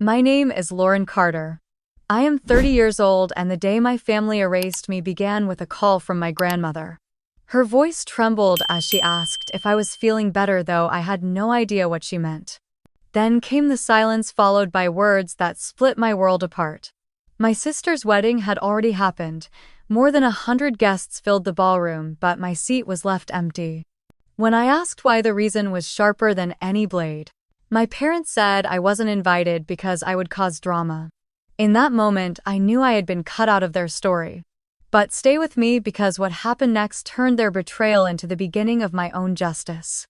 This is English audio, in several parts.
My name is Lauren Carter. I am 30 years old, and the day my family erased me began with a call from my grandmother. Her voice trembled as she asked if I was feeling better, though I had no idea what she meant. Then came the silence, followed by words that split my world apart. My sister's wedding had already happened. More than 100 guests filled the ballroom, but my seat was left empty. When I asked why, the reason was sharper than any blade. My parents said I wasn't invited because I would cause drama. In that moment, I knew I had been cut out of their story. But stay with me, because what happened next turned their betrayal into the beginning of my own justice.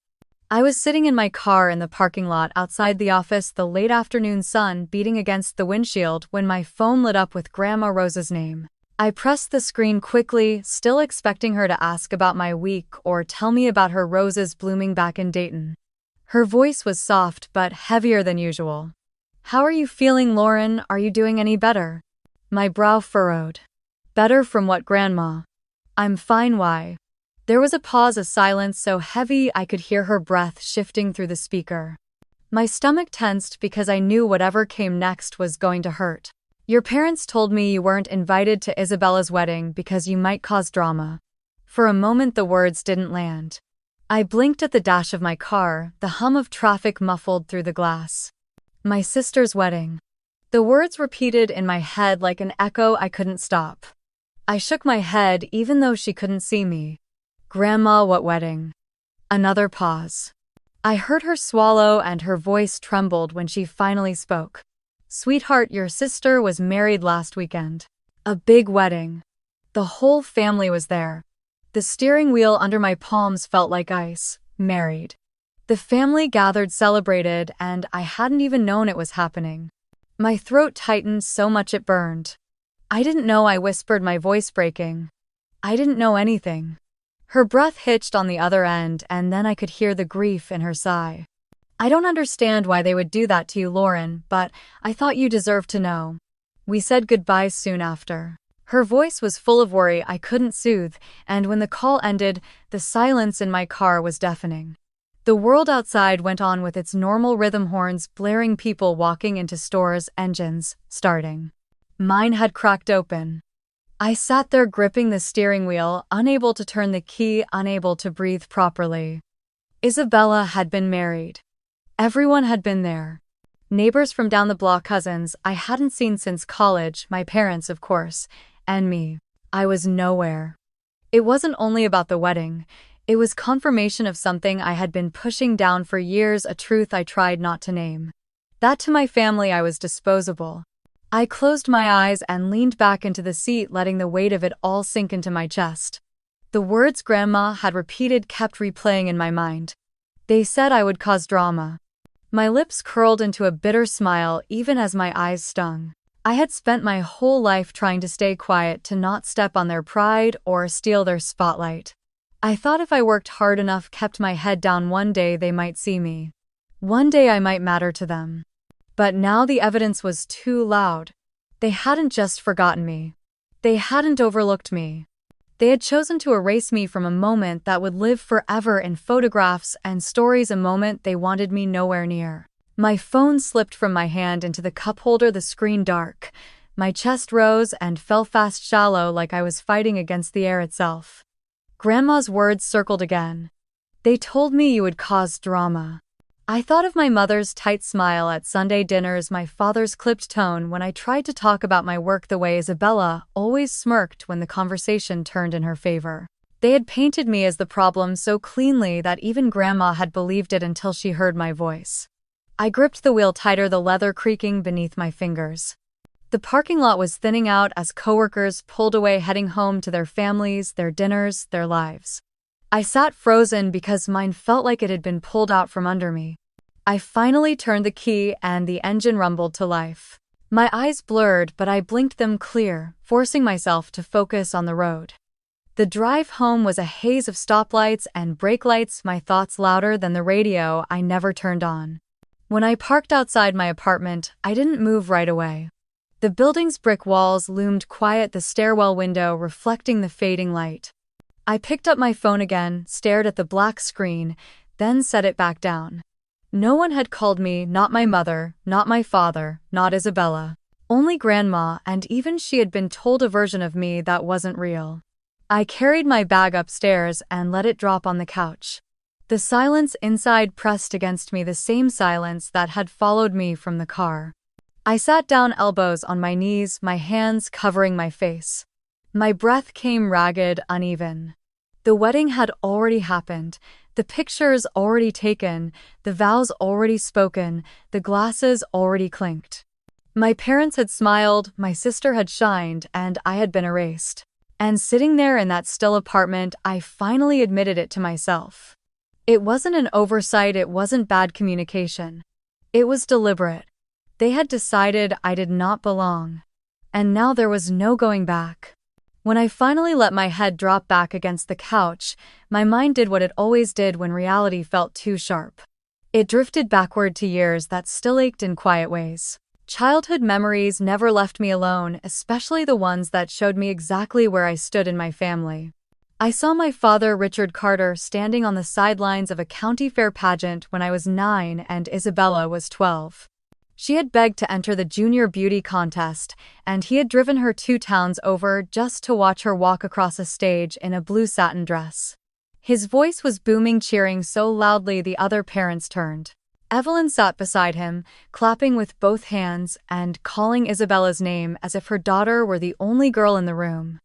I was sitting in my car in the parking lot outside the office, the late afternoon sun beating against the windshield, when my phone lit up with Grandma Rose's name. I pressed the screen quickly, still expecting her to ask about my week or tell me about her roses blooming back in Dayton. Her voice was soft but heavier than usual. "How are you feeling, Lauren? Are you doing any better?" My brow furrowed. "Better from what, Grandma?" "I'm fine, why?" There was a pause, a silence so heavy I could hear her breath shifting through the speaker. My stomach tensed because I knew whatever came next was going to hurt. "Your parents told me you weren't invited to Isabella's wedding because you might cause drama." For a moment the words didn't land. I blinked at the dash of my car, the hum of traffic muffled through the glass. "My sister's wedding." The words repeated in my head like an echo I couldn't stop. I shook my head even though she couldn't see me. "Grandma, what wedding?" Another pause. I heard her swallow, and her voice trembled when she finally spoke. "Sweetheart, your sister was married last weekend. A big wedding. The whole family was there." The steering wheel under my palms felt like ice. Married. The family gathered, celebrated, and I hadn't even known it was happening. My throat tightened so much it burned. "I didn't know," I whispered, my voice breaking. "I didn't know anything." Her breath hitched on the other end, and then I could hear the grief in her sigh. "I don't understand why they would do that to you, Lauren, but I thought you deserved to know." We said goodbye soon after. Her voice was full of worry I couldn't soothe, and when the call ended, the silence in my car was deafening. The world outside went on with its normal rhythm, horns blaring, people walking into stores, engines starting. Mine had cracked open. I sat there gripping the steering wheel, unable to turn the key, unable to breathe properly. Isabella had been married. Everyone had been there. Neighbors from down the block, cousins I hadn't seen since college, my parents, of course, and me. I was nowhere. It wasn't only about the wedding. It was confirmation of something I had been pushing down for years, a truth I tried not to name. That to my family I was disposable. I closed my eyes and leaned back into the seat, letting the weight of it all sink into my chest. The words Grandma had repeated kept replaying in my mind. They said I would cause drama. My lips curled into a bitter smile even as my eyes stung. I had spent my whole life trying to stay quiet, to not step on their pride or steal their spotlight. I thought if I worked hard enough, kept my head down, one day they might see me. One day I might matter to them. But now the evidence was too loud. They hadn't just forgotten me. They hadn't overlooked me. They had chosen to erase me from a moment that would live forever in photographs and stories, a moment they wanted me nowhere near. My phone slipped from my hand into the cup holder, the screen dark. My chest rose and fell fast, shallow, like I was fighting against the air itself. Grandma's words circled again. "They told me you would cause drama." I thought of my mother's tight smile at Sunday dinners, my father's clipped tone when I tried to talk about my work, the way Isabella always smirked when the conversation turned in her favor. They had painted me as the problem so cleanly that even Grandma had believed it until she heard my voice. I gripped the wheel tighter, the leather creaking beneath my fingers. The parking lot was thinning out as coworkers pulled away, heading home to their families, their dinners, their lives. I sat frozen because mine felt like it had been pulled out from under me. I finally turned the key and the engine rumbled to life. My eyes blurred, but I blinked them clear, forcing myself to focus on the road. The drive home was a haze of stoplights and brake lights, my thoughts louder than the radio I never turned on. When I parked outside my apartment, I didn't move right away. The building's brick walls loomed quiet, the stairwell window reflecting the fading light. I picked up my phone again, stared at the black screen, then set it back down. No one had called me, not my mother, not my father, not Isabella. Only grandma, and even she had been told a version of me that wasn't real. I carried my bag upstairs and let it drop on the couch. The silence inside pressed against me, the same silence that had followed me from the car. I sat down, elbows on my knees, my hands covering my face. My breath came ragged, uneven. The wedding had already happened, the pictures already taken, the vows already spoken, the glasses already clinked. My parents had smiled, my sister had shined, and I had been erased. And sitting there in that still apartment, I finally admitted it to myself. It wasn't an oversight, it wasn't bad communication. It was deliberate. They had decided I did not belong. And now there was no going back. When I finally let my head drop back against the couch, my mind did what it always did when reality felt too sharp. It drifted backward to years that still ached in quiet ways. Childhood memories never left me alone, especially the ones that showed me exactly where I stood in my family. I saw my father, Richard Carter, standing on the sidelines of a county fair pageant when I was 9 and Isabella was 12. She had begged to enter the junior beauty contest, and he had driven her 2 towns over just to watch her walk across a stage in a blue satin dress. His voice was booming, cheering so loudly the other parents turned. Evelyn sat beside him, clapping with both hands and calling Isabella's name as if her daughter were the only girl in the room.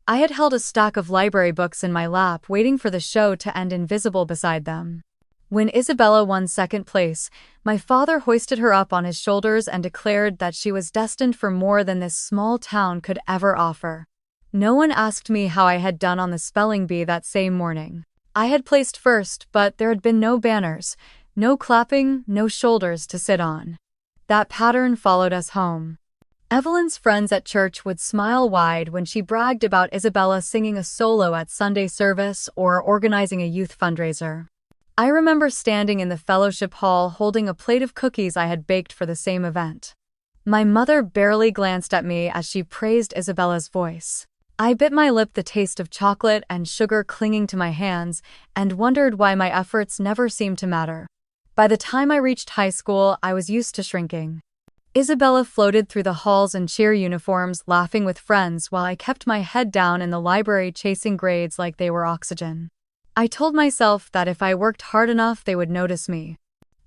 I had held a stack of library books in my lap, waiting for the show to end, invisible beside them. When Isabella won second place, my father hoisted her up on his shoulders and declared that she was destined for more than this small town could ever offer. No one asked me how I had done on the spelling bee that same morning. I had placed first, but there had been no banners, no clapping, no shoulders to sit on. That pattern followed us home. Evelyn's friends at church would smile wide when she bragged about Isabella singing a solo at Sunday service or organizing a youth fundraiser. I remember standing in the fellowship hall holding a plate of cookies I had baked for the same event. My mother barely glanced at me as she praised Isabella's voice. I bit my lip, the taste of chocolate and sugar clinging to my hands, and wondered why my efforts never seemed to matter. By the time I reached high school, I was used to shrinking. Isabella floated through the halls in cheer uniforms, laughing with friends while I kept my head down in the library, chasing grades like they were oxygen. I told myself that if I worked hard enough, they would notice me.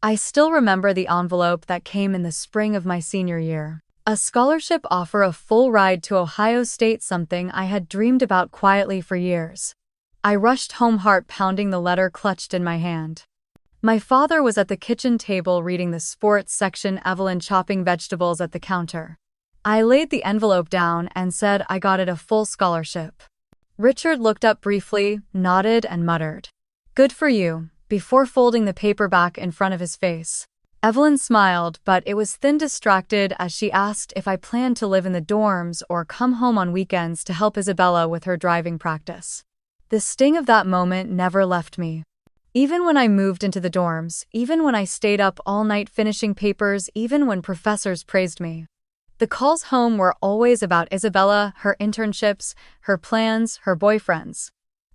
I still remember the envelope that came in the spring of my senior year. A scholarship offer, a full ride to Ohio State, something I had dreamed about quietly for years. I rushed home, heart pounding, the letter clutched in my hand. My father was at the kitchen table reading the sports section, Evelyn chopping vegetables at the counter. I laid the envelope down and said I got it, a full scholarship. Richard looked up briefly, nodded, and muttered, "Good for you," before folding the paper back in front of his face. Evelyn smiled, but it was thin, distracted, as she asked if I planned to live in the dorms or come home on weekends to help Isabella with her driving practice. The sting of that moment never left me. Even when I moved into the dorms, even when I stayed up all night finishing papers, even when professors praised me. The calls home were always about Isabella, her internships, her plans, her boyfriends.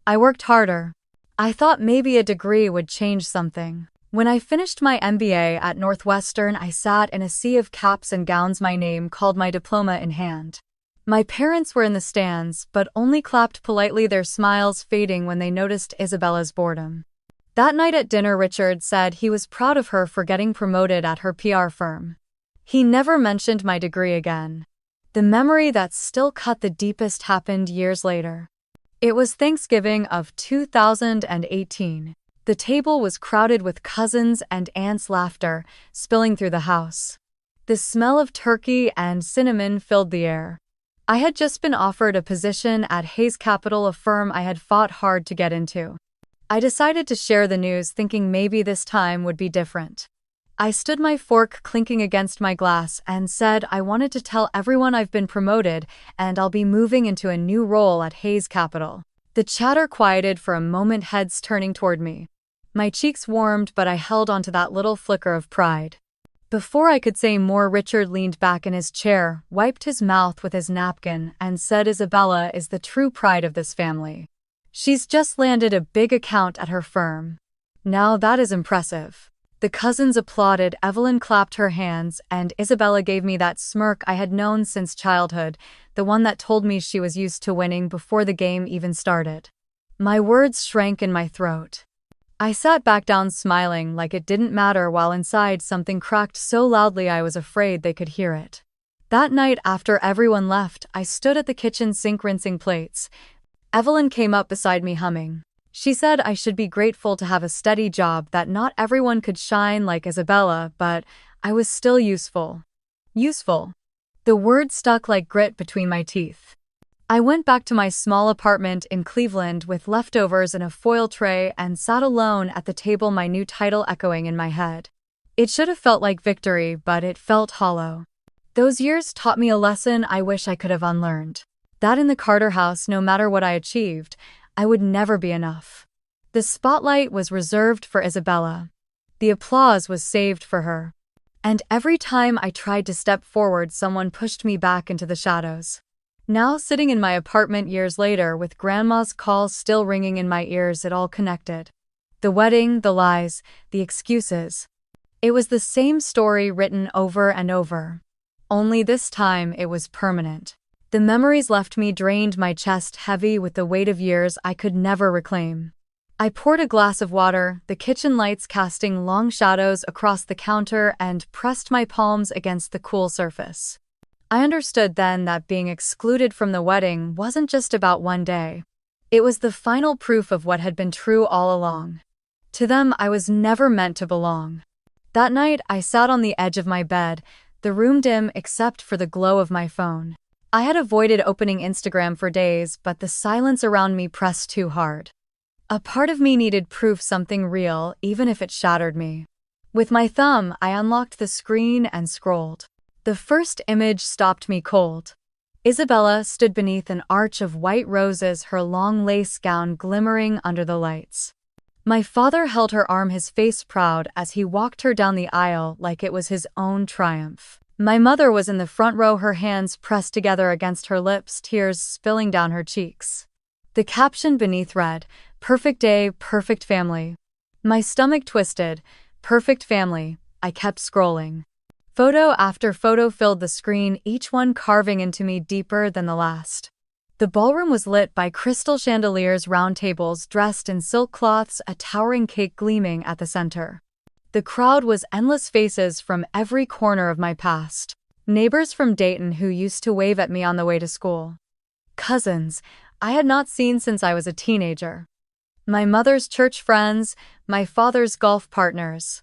I worked harder. I thought maybe a degree would change something. When I finished my MBA at Northwestern, I sat in a sea of caps and gowns, my name called, my diploma in hand. My parents were in the stands, but only clapped politely, their smiles fading when they noticed Isabella's boredom. That night at dinner, Richard said he was proud of her for getting promoted at her PR firm. He never mentioned my degree again. The memory that still cut the deepest happened years later. It was Thanksgiving of 2018. The table was crowded with cousins and aunts, laughter spilling through the house. The smell of turkey and cinnamon filled the air. I had just been offered a position at Hayes Capital, a firm I had fought hard to get into. I decided to share the news, thinking maybe this time would be different. I stood, my fork clinking against my glass, and said I wanted to tell everyone I've been promoted and I'll be moving into a new role at Hayes Capital. The chatter quieted for a moment, heads turning toward me. My cheeks warmed, but I held onto that little flicker of pride. Before I could say more, Richard leaned back in his chair, wiped his mouth with his napkin, and said, "Isabella is the true pride of this family. She's just landed a big account at her firm. Now that is impressive." The cousins applauded, Evelyn clapped her hands, and Isabella gave me that smirk I had known since childhood, the one that told me she was used to winning before the game even started. My words shrank in my throat. I sat back down smiling like it didn't matter while inside something cracked so loudly I was afraid they could hear it. That night after everyone left, I stood at the kitchen sink rinsing plates. Evelyn came up beside me humming. She said I should be grateful to have a steady job, that not everyone could shine like Isabella, but I was still useful. Useful. The word stuck like grit between my teeth. I went back to my small apartment in Cleveland with leftovers in a foil tray and sat alone at the table, my new title echoing in my head. It should have felt like victory, but it felt hollow. Those years taught me a lesson I wish I could have unlearned. That in the Carter house, no matter what I achieved, I would never be enough. The spotlight was reserved for Isabella. The applause was saved for her. And every time I tried to step forward, someone pushed me back into the shadows. Now, sitting in my apartment years later with Grandma's calls still ringing in my ears, it all connected. The wedding, the lies, the excuses. It was the same story written over and over. Only this time it was permanent. The memories left me drained, my chest heavy with the weight of years I could never reclaim. I poured a glass of water, the kitchen lights casting long shadows across the counter, and pressed my palms against the cool surface. I understood then that being excluded from the wedding wasn't just about one day. It was the final proof of what had been true all along. To them, I was never meant to belong. That night, I sat on the edge of my bed, the room dim except for the glow of my phone. I had avoided opening Instagram for days, but the silence around me pressed too hard. A part of me needed proof, something real, even if it shattered me. With my thumb, I unlocked the screen and scrolled. The first image stopped me cold. Isabella stood beneath an arch of white roses, her long lace gown glimmering under the lights. My father held her arm, his face proud as he walked her down the aisle like it was his own triumph. My mother was in the front row, her hands pressed together against her lips, tears spilling down her cheeks. The caption beneath read, "Perfect day, perfect family." My stomach twisted. Perfect family. I kept scrolling. Photo after photo filled the screen, each one carving into me deeper than the last. The ballroom was lit by crystal chandeliers, round tables dressed in silk cloths, a towering cake gleaming at the center. The crowd was endless, faces from every corner of my past. Neighbors from Dayton who used to wave at me on the way to school. Cousins I had not seen since I was a teenager. My mother's church friends, my father's golf partners.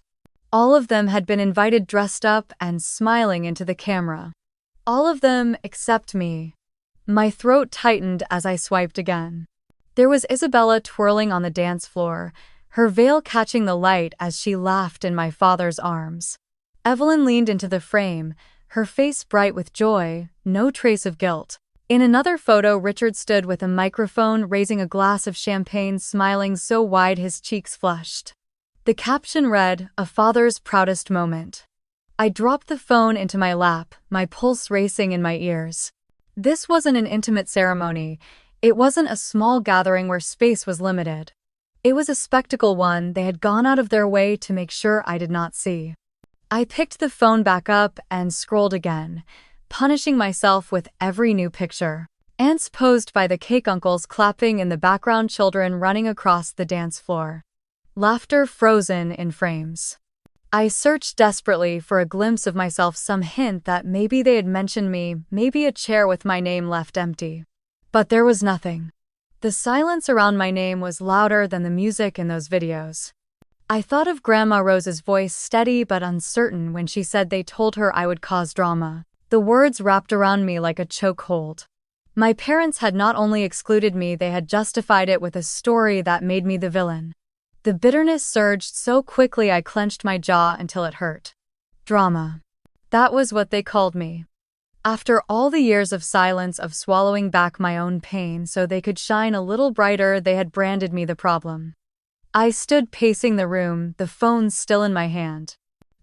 All of them had been invited, dressed up and smiling into the camera. All of them except me. My throat tightened as I swiped again. There was Isabella twirling on the dance floor, her veil catching the light as she laughed in my father's arms. Evelyn leaned into the frame, her face bright with joy, no trace of guilt. In another photo, Richard stood with a microphone, raising a glass of champagne, smiling so wide his cheeks flushed. The caption read, "A father's proudest moment." I dropped the phone into my lap, my pulse racing in my ears. This wasn't an intimate ceremony. It wasn't a small gathering where space was limited. It was a spectacle, one they had gone out of their way to make sure I did not see. I picked the phone back up and scrolled again, punishing myself with every new picture. Aunts posed by the cake, uncles clapping in the background, children running across the dance floor. Laughter frozen in frames. I searched desperately for a glimpse of myself, some hint that maybe they had mentioned me, maybe a chair with my name left empty. But there was nothing. The silence around my name was louder than the music in those videos. I thought of Grandma Rose's voice, steady but uncertain, when she said they told her I would cause drama. The words wrapped around me like a chokehold. My parents had not only excluded me, they had justified it with a story that made me the villain. The bitterness surged so quickly I clenched my jaw until it hurt. Drama. That was what they called me. After all the years of silence, of swallowing back my own pain so they could shine a little brighter, they had branded me the problem. I stood pacing the room, the phone still in my hand.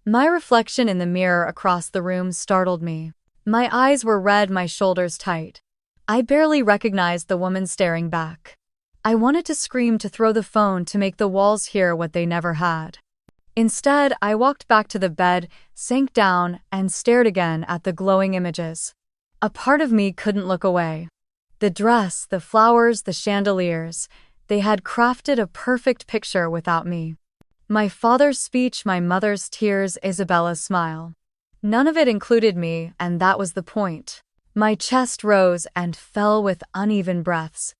My reflection in the mirror across the room startled me. My eyes were red, my shoulders tight. I barely recognized the woman staring back. I wanted to scream, to throw the phone, to make the walls hear what they never had. Instead, I walked back to the bed, sank down, and stared again at the glowing images. A part of me couldn't look away. The dress, the flowers, the chandeliers, they had crafted a perfect picture without me. My father's speech, my mother's tears, Isabella's smile. None of it included me, and that was the point. My chest rose and fell with uneven breaths.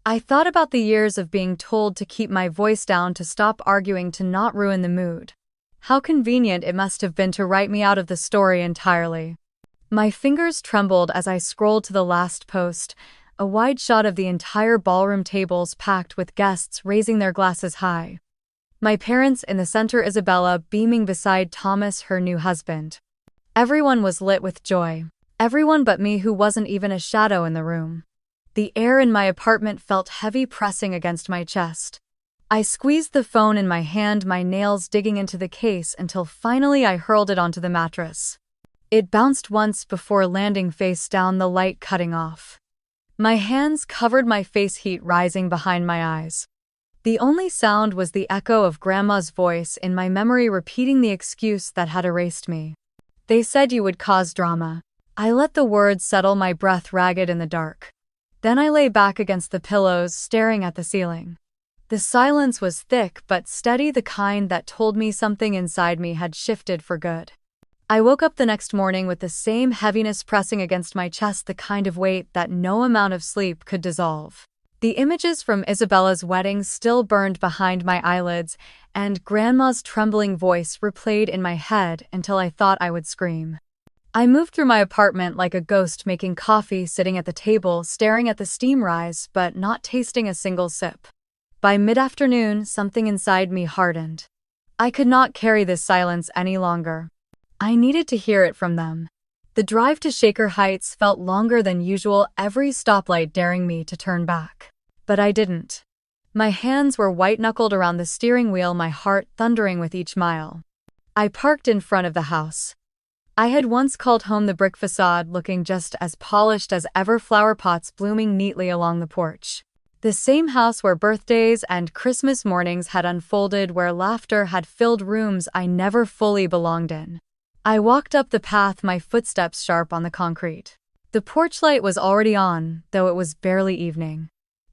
I thought about the years of being told to keep my voice down, to stop arguing, to not ruin the mood. How convenient it must have been to write me out of the story entirely. My fingers trembled as I scrolled to the last post, a wide shot of the entire ballroom, tables packed with guests raising their glasses high. My parents in the center, Isabella beaming beside Thomas, her new husband. Everyone was lit with joy. Everyone but me, who wasn't even a shadow in the room. The air in my apartment felt heavy, pressing against my chest. I squeezed the phone in my hand, my nails digging into the case, until finally I hurled it onto the mattress. It bounced once before landing face down, the light cutting off. My hands covered my face, heat rising behind my eyes. The only sound was the echo of Grandma's voice in my memory, repeating the excuse that had erased me. They said you would cause drama. I let the words settle, my breath ragged in the dark. Then I lay back against the pillows, staring at the ceiling. The silence was thick but steady, the kind that told me something inside me had shifted for good. I woke up the next morning with the same heaviness pressing against my chest, the kind of weight that no amount of sleep could dissolve. The images from Isabella's wedding still burned behind my eyelids, and Grandma's trembling voice replayed in my head until I thought I would scream. I moved through my apartment like a ghost, making coffee, sitting at the table, staring at the steam rise, but not tasting a single sip. By mid-afternoon, something inside me hardened. I could not carry this silence any longer. I needed to hear it from them. The drive to Shaker Heights felt longer than usual, every stoplight daring me to turn back. But I didn't. My hands were white-knuckled around the steering wheel, my heart thundering with each mile. I parked in front of the house. I had once called home, the brick facade looking just as polished as ever, flower pots blooming neatly along the porch. The same house where birthdays and Christmas mornings had unfolded, where laughter had filled rooms I never fully belonged in. I walked up the path, my footsteps sharp on the concrete. The porch light was already on, though it was barely evening.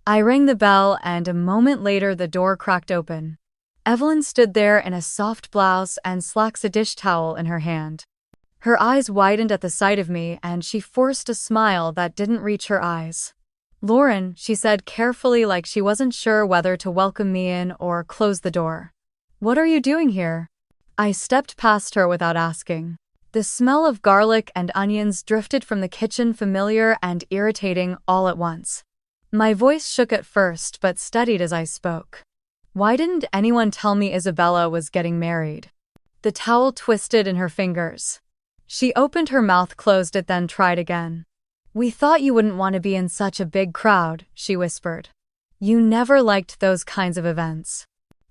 I rang the bell, and a moment later the door cracked open. Evelyn stood there in a soft blouse and slacks, a dish towel in her hand. Her eyes widened at the sight of me, and she forced a smile that didn't reach her eyes. "Lauren," she said carefully, like she wasn't sure whether to welcome me in or close the door. "What are you doing here?" I stepped past her without asking. The smell of garlic and onions drifted from the kitchen, familiar and irritating all at once. My voice shook at first but steadied as I spoke. Why didn't anyone tell me Isabella was getting married? The towel twisted in her fingers. She opened her mouth, closed it, then tried again. "We thought you wouldn't want to be in such a big crowd," she whispered. "You never liked those kinds of events."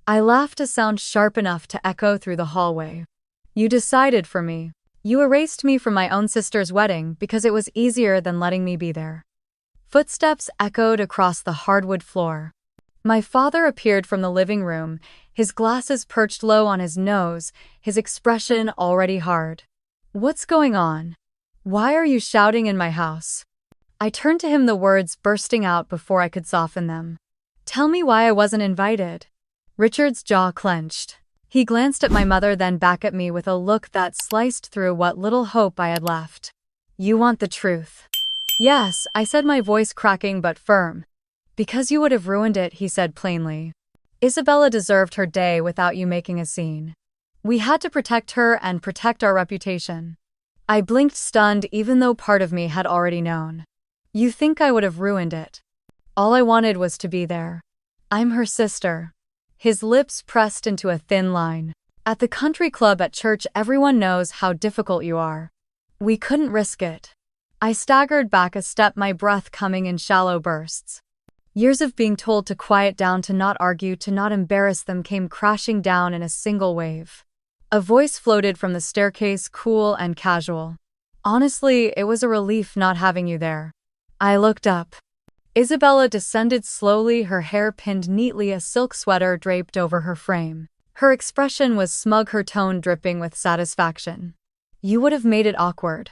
I laughed, a sound sharp enough to echo through the hallway. "You decided for me. You erased me from my own sister's wedding because it was easier than letting me be there." Footsteps echoed across the hardwood floor. My father appeared from the living room, his glasses perched low on his nose, his expression already hard. "What's going on? Why are you shouting in my house?" I turned to him, the words bursting out before I could soften them. "Tell me why I wasn't invited." Richard's jaw clenched. He glanced at my mother, then back at me with a look that sliced through what little hope I had left. "You want the truth?" "Yes," I said, my voice cracking but firm. "Because you would have ruined it," he said plainly. "Isabella deserved her day without you making a scene. We had to protect her and protect our reputation." I blinked, stunned, even though part of me had already known. "You think I would have ruined it?" "All I wanted was to be there. I'm her sister." His lips pressed into a thin line. "At the country club, at church, everyone knows how difficult you are. We couldn't risk it." I staggered back a step, my breath coming in shallow bursts. Years of being told to quiet down, to not argue, to not embarrass them, came crashing down in a single wave. A voice floated from the staircase, cool and casual. "Honestly, it was a relief not having you there." I looked up. Isabella descended slowly, her hair pinned neatly, a silk sweater draped over her frame. Her expression was smug, her tone dripping with satisfaction. "You would have made it awkward.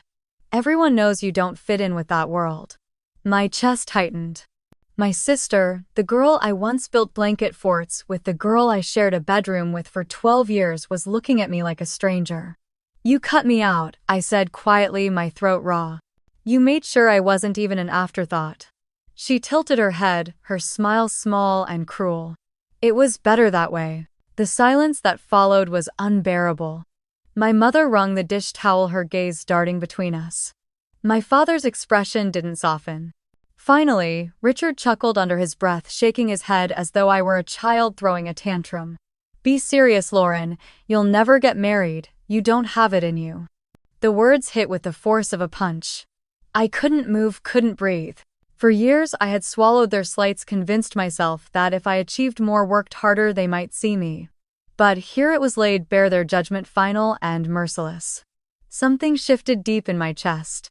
Everyone knows you don't fit in with that world." My chest tightened. My sister, the girl I once built blanket forts with, the girl I shared a bedroom with for 12 years, was looking at me like a stranger. "You cut me out," I said quietly, my throat raw. "You made sure I wasn't even an afterthought." She tilted her head, her smile small and cruel. "It was better that way." The silence that followed was unbearable. My mother wrung the dish towel, her gaze darting between us. My father's expression didn't soften. Finally, Richard chuckled under his breath, shaking his head as though I were a child throwing a tantrum. "Be serious, Lauren. You'll never get married. You don't have it in you." The words hit with the force of a punch. I couldn't move, couldn't breathe. For years I had swallowed their slights, convinced myself that if I achieved more, worked harder, they might see me. But here it was laid bare, their judgment final and merciless. Something shifted deep in my chest.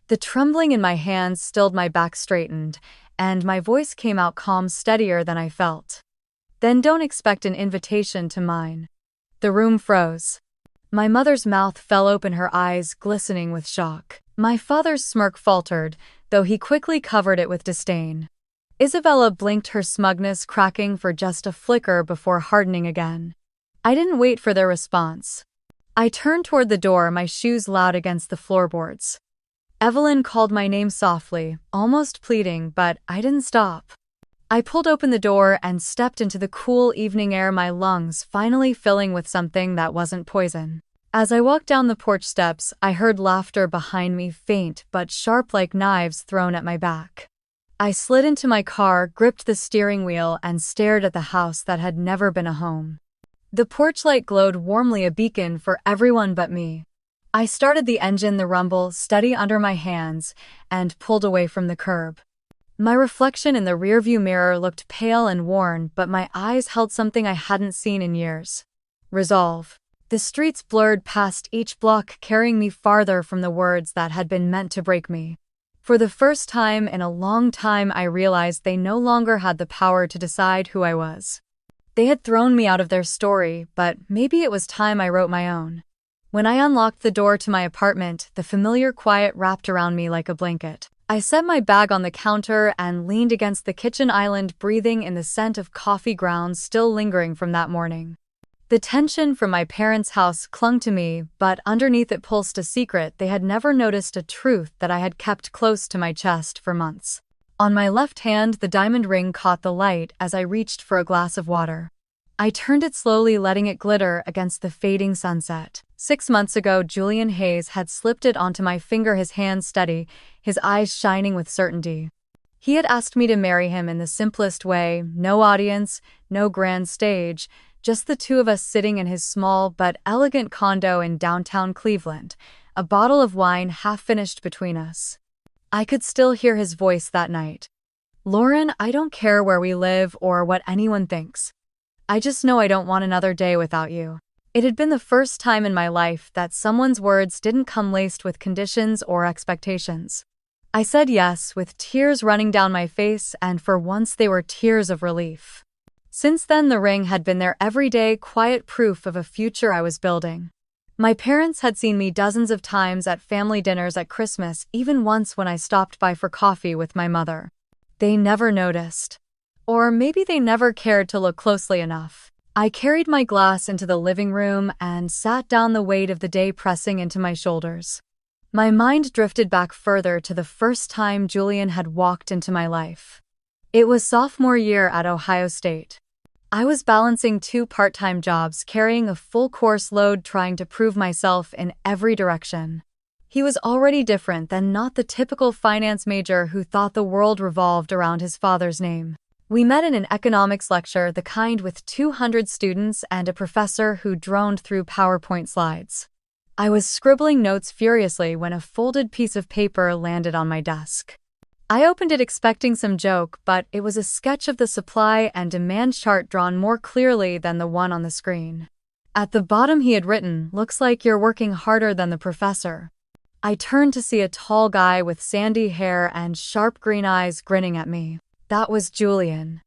The trembling in my hands stilled, my back straightened, and my voice came out calm, steadier than I felt. "Then don't expect an invitation to mine." The room froze. My mother's mouth fell open, her eyes glistening with shock. My father's smirk faltered, though he quickly covered it with disdain. Isabella blinked, her smugness cracking for just a flicker before hardening again. I didn't wait for their response. I turned toward the door, my shoes loud against the floorboards. Evelyn called my name softly, almost pleading, but I didn't stop. I pulled open the door and stepped into the cool evening air, my lungs finally filling with something that wasn't poison. As I walked down the porch steps, I heard laughter behind me, faint but sharp like knives thrown at my back. I slid into my car, gripped the steering wheel, and stared at the house that had never been a home. The porch light glowed warmly, a beacon for everyone but me. I started the engine, the rumble steady under my hands, and pulled away from the curb. My reflection in the rearview mirror looked pale and worn, but my eyes held something I hadn't seen in years. Resolve. The streets blurred past each block, carrying me farther from the words that had been meant to break me. For the first time in a long time, I realized they no longer had the power to decide who I was. They had thrown me out of their story, but maybe it was time I wrote my own. When I unlocked the door to my apartment, the familiar quiet wrapped around me like a blanket. I set my bag on the counter and leaned against the kitchen island, breathing in the scent of coffee grounds still lingering from that morning. The tension from my parents' house clung to me, but underneath it pulsed a secret. They had never noticed, a truth that I had kept close to my chest for months. On my left hand, the diamond ring caught the light as I reached for a glass of water. I turned it slowly, letting it glitter against the fading sunset. 6 months ago, Julian Hayes had slipped it onto my finger, his hand steady, his eyes shining with certainty. He had asked me to marry him in the simplest way, no audience, no grand stage, just the two of us sitting in his small but elegant condo in downtown Cleveland, a bottle of wine half finished between us. I could still hear his voice that night. "Lauren, I don't care where we live or what anyone thinks. I just know I don't want another day without you." It had been the first time in my life that someone's words didn't come laced with conditions or expectations. I said yes, with tears running down my face, and for once they were tears of relief. Since then, the ring had been there, everyday, quiet proof of a future I was building. My parents had seen me dozens of times at family dinners, at Christmas, even once when I stopped by for coffee with my mother. They never noticed. Or maybe they never cared to look closely enough. I carried my glass into the living room and sat down, the weight of the day pressing into my shoulders. My mind drifted back further to the first time Julian had walked into my life. It was sophomore year at Ohio State. I was balancing 2 part-time jobs, carrying a full course load, trying to prove myself in every direction. He was already different than not the typical finance major who thought the world revolved around his father's name. We met in an economics lecture, the kind with 200 students and a professor who droned through PowerPoint slides. I was scribbling notes furiously when a folded piece of paper landed on my desk. I opened it expecting some joke, but it was a sketch of the supply and demand chart drawn more clearly than the one on the screen. At the bottom he had written, "Looks like you're working harder than the professor." I turned to see a tall guy with sandy hair and sharp green eyes grinning at me. That was Julian.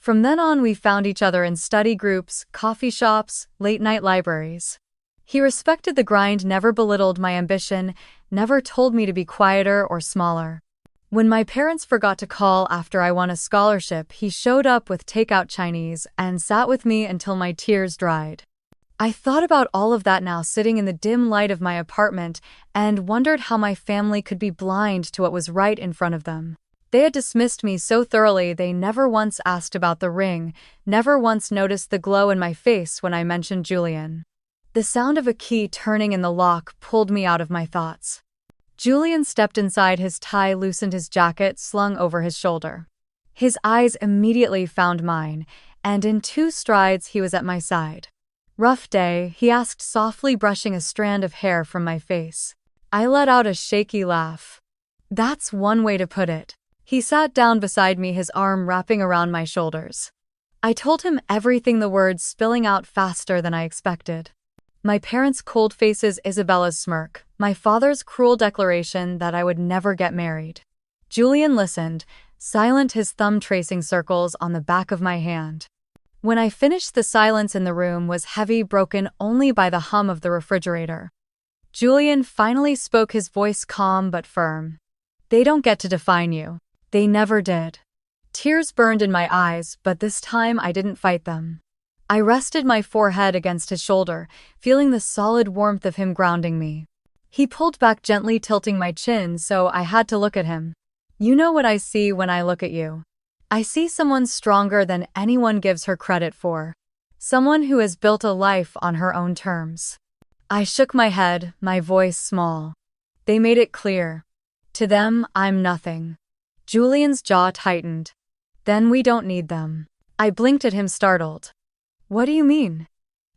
From then on, we found each other in study groups, coffee shops, late-night libraries. He respected the grind, never belittled my ambition, never told me to be quieter or smaller. When my parents forgot to call after I won a scholarship, he showed up with takeout Chinese and sat with me until my tears dried. I thought about all of that now, sitting in the dim light of my apartment, and wondered how my family could be blind to what was right in front of them. They had dismissed me so thoroughly. They never once asked about the ring, never once noticed the glow in my face when I mentioned Julian. The sound of a key turning in the lock pulled me out of my thoughts. Julian stepped inside, his tie loosened, his jacket slung over his shoulder. His eyes immediately found mine, and in 2 strides he was at my side. "Rough day?" he asked softly, brushing a strand of hair from my face. I let out a shaky laugh. "That's one way to put it." He sat down beside me, his arm wrapping around my shoulders. I told him everything, the words spilling out faster than I expected. My parents' cold faces, Isabella's smirk, my father's cruel declaration that I would never get married. Julian listened, silent, his thumb tracing circles on the back of my hand. When I finished, the silence in the room was heavy, broken only by the hum of the refrigerator. Julian finally spoke, his voice calm but firm. "They don't get to define you. They never did." Tears burned in my eyes, but this time I didn't fight them. I rested my forehead against his shoulder, feeling the solid warmth of him grounding me. He pulled back gently, tilting my chin, so I had to look at him. "You know what I see when I look at you. I see someone stronger than anyone gives her credit for. Someone who has built a life on her own terms." I shook my head, my voice small. "They made it clear. To them, I'm nothing." Julian's jaw tightened. "Then we don't need them." I blinked at him, startled. "What do you mean?"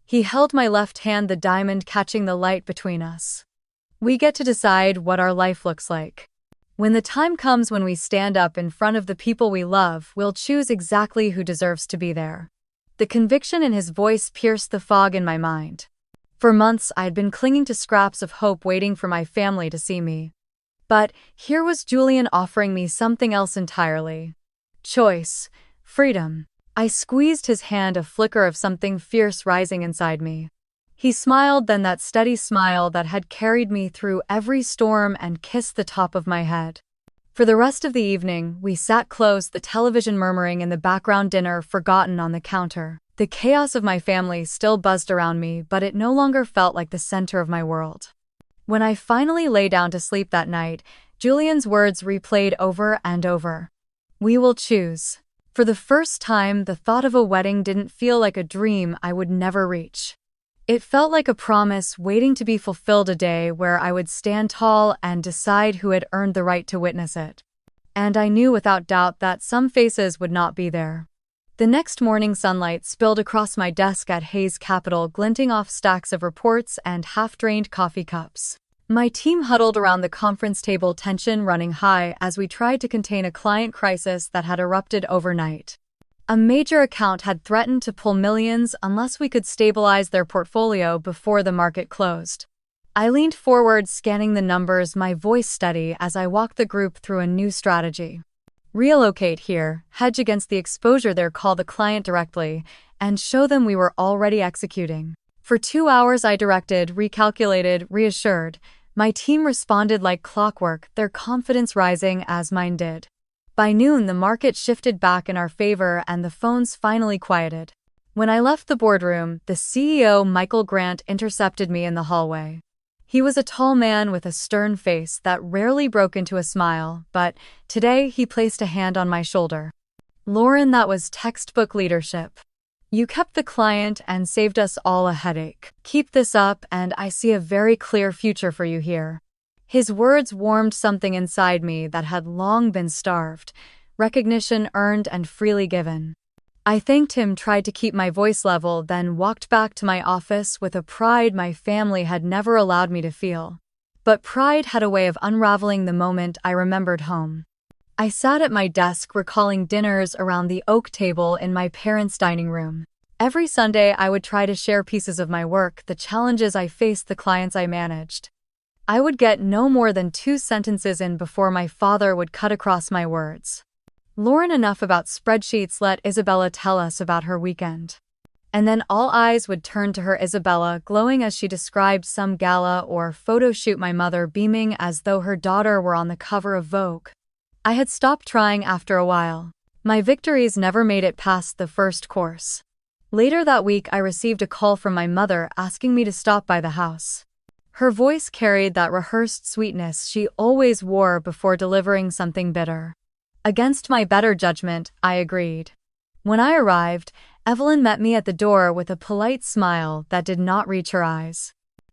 He held my left hand, the diamond catching the light between us. "We get to decide what our life looks like. When the time comes, when we stand up in front of the people we love, we'll choose exactly who deserves to be there." The conviction in his voice pierced the fog in my mind. For months, I had been clinging to scraps of hope, waiting for my family to see me. But here was Julian offering me something else entirely. Choice. Freedom. I squeezed his hand, a flicker of something fierce rising inside me. He smiled, then that steady smile that had carried me through every storm, and kissed the top of my head. For the rest of the evening, we sat close, the television murmuring in the background, dinner forgotten on the counter. The chaos of my family still buzzed around me, but it no longer felt like the center of my world. When I finally lay down to sleep that night, Julian's words replayed over and over. "We will choose." For the first time, the thought of a wedding didn't feel like a dream I would never reach. It felt like a promise waiting to be fulfilled, a day where I would stand tall and decide who had earned the right to witness it. And I knew without doubt that some faces would not be there. The next morning, sunlight spilled across my desk at Hayes Capital, glinting off stacks of reports and half-drained coffee cups. My team huddled around the conference table, tension running high as we tried to contain a client crisis that had erupted overnight. A major account had threatened to pull millions unless we could stabilize their portfolio before the market closed. I leaned forward, scanning the numbers, my voice steady as I walked the group through a new strategy. Relocate here, hedge against the exposure there, call the client directly, and show them we were already executing. For 2 hours I directed, recalculated, reassured. My team responded like clockwork, their confidence rising as mine did. By noon, the market shifted back in our favor and the phones finally quieted. When I left the boardroom, the CEO, Michael Grant, intercepted me in the hallway. He was a tall man with a stern face that rarely broke into a smile, but today he placed a hand on my shoulder. "Lauren, that was textbook leadership. You kept the client and saved us all a headache. Keep this up, and I see a very clear future for you here." His words warmed something inside me that had long been starved, recognition earned and freely given. I thanked him, tried to keep my voice level, then walked back to my office with a pride my family had never allowed me to feel. But pride had a way of unraveling the moment I remembered home. I sat at my desk, recalling dinners around the oak table in my parents' dining room. Every Sunday, I would try to share pieces of my work, the challenges I faced, the clients I managed. I would get no more than 2 sentences in before my father would cut across my words. Lauren, enough about spreadsheets, let Isabella tell us about her weekend. And then all eyes would turn to her, Isabella glowing as she described some gala or photo shoot, my mother beaming as though her daughter were on the cover of Vogue. I had stopped trying after a while. My victories never made it past the first course. Later that week, I received a call from my mother asking me to stop by the house. Her voice carried that rehearsed sweetness she always wore before delivering something bitter. Against my better judgment, I agreed. When I arrived, Evelyn met me at the door with a polite smile that did not reach her eyes.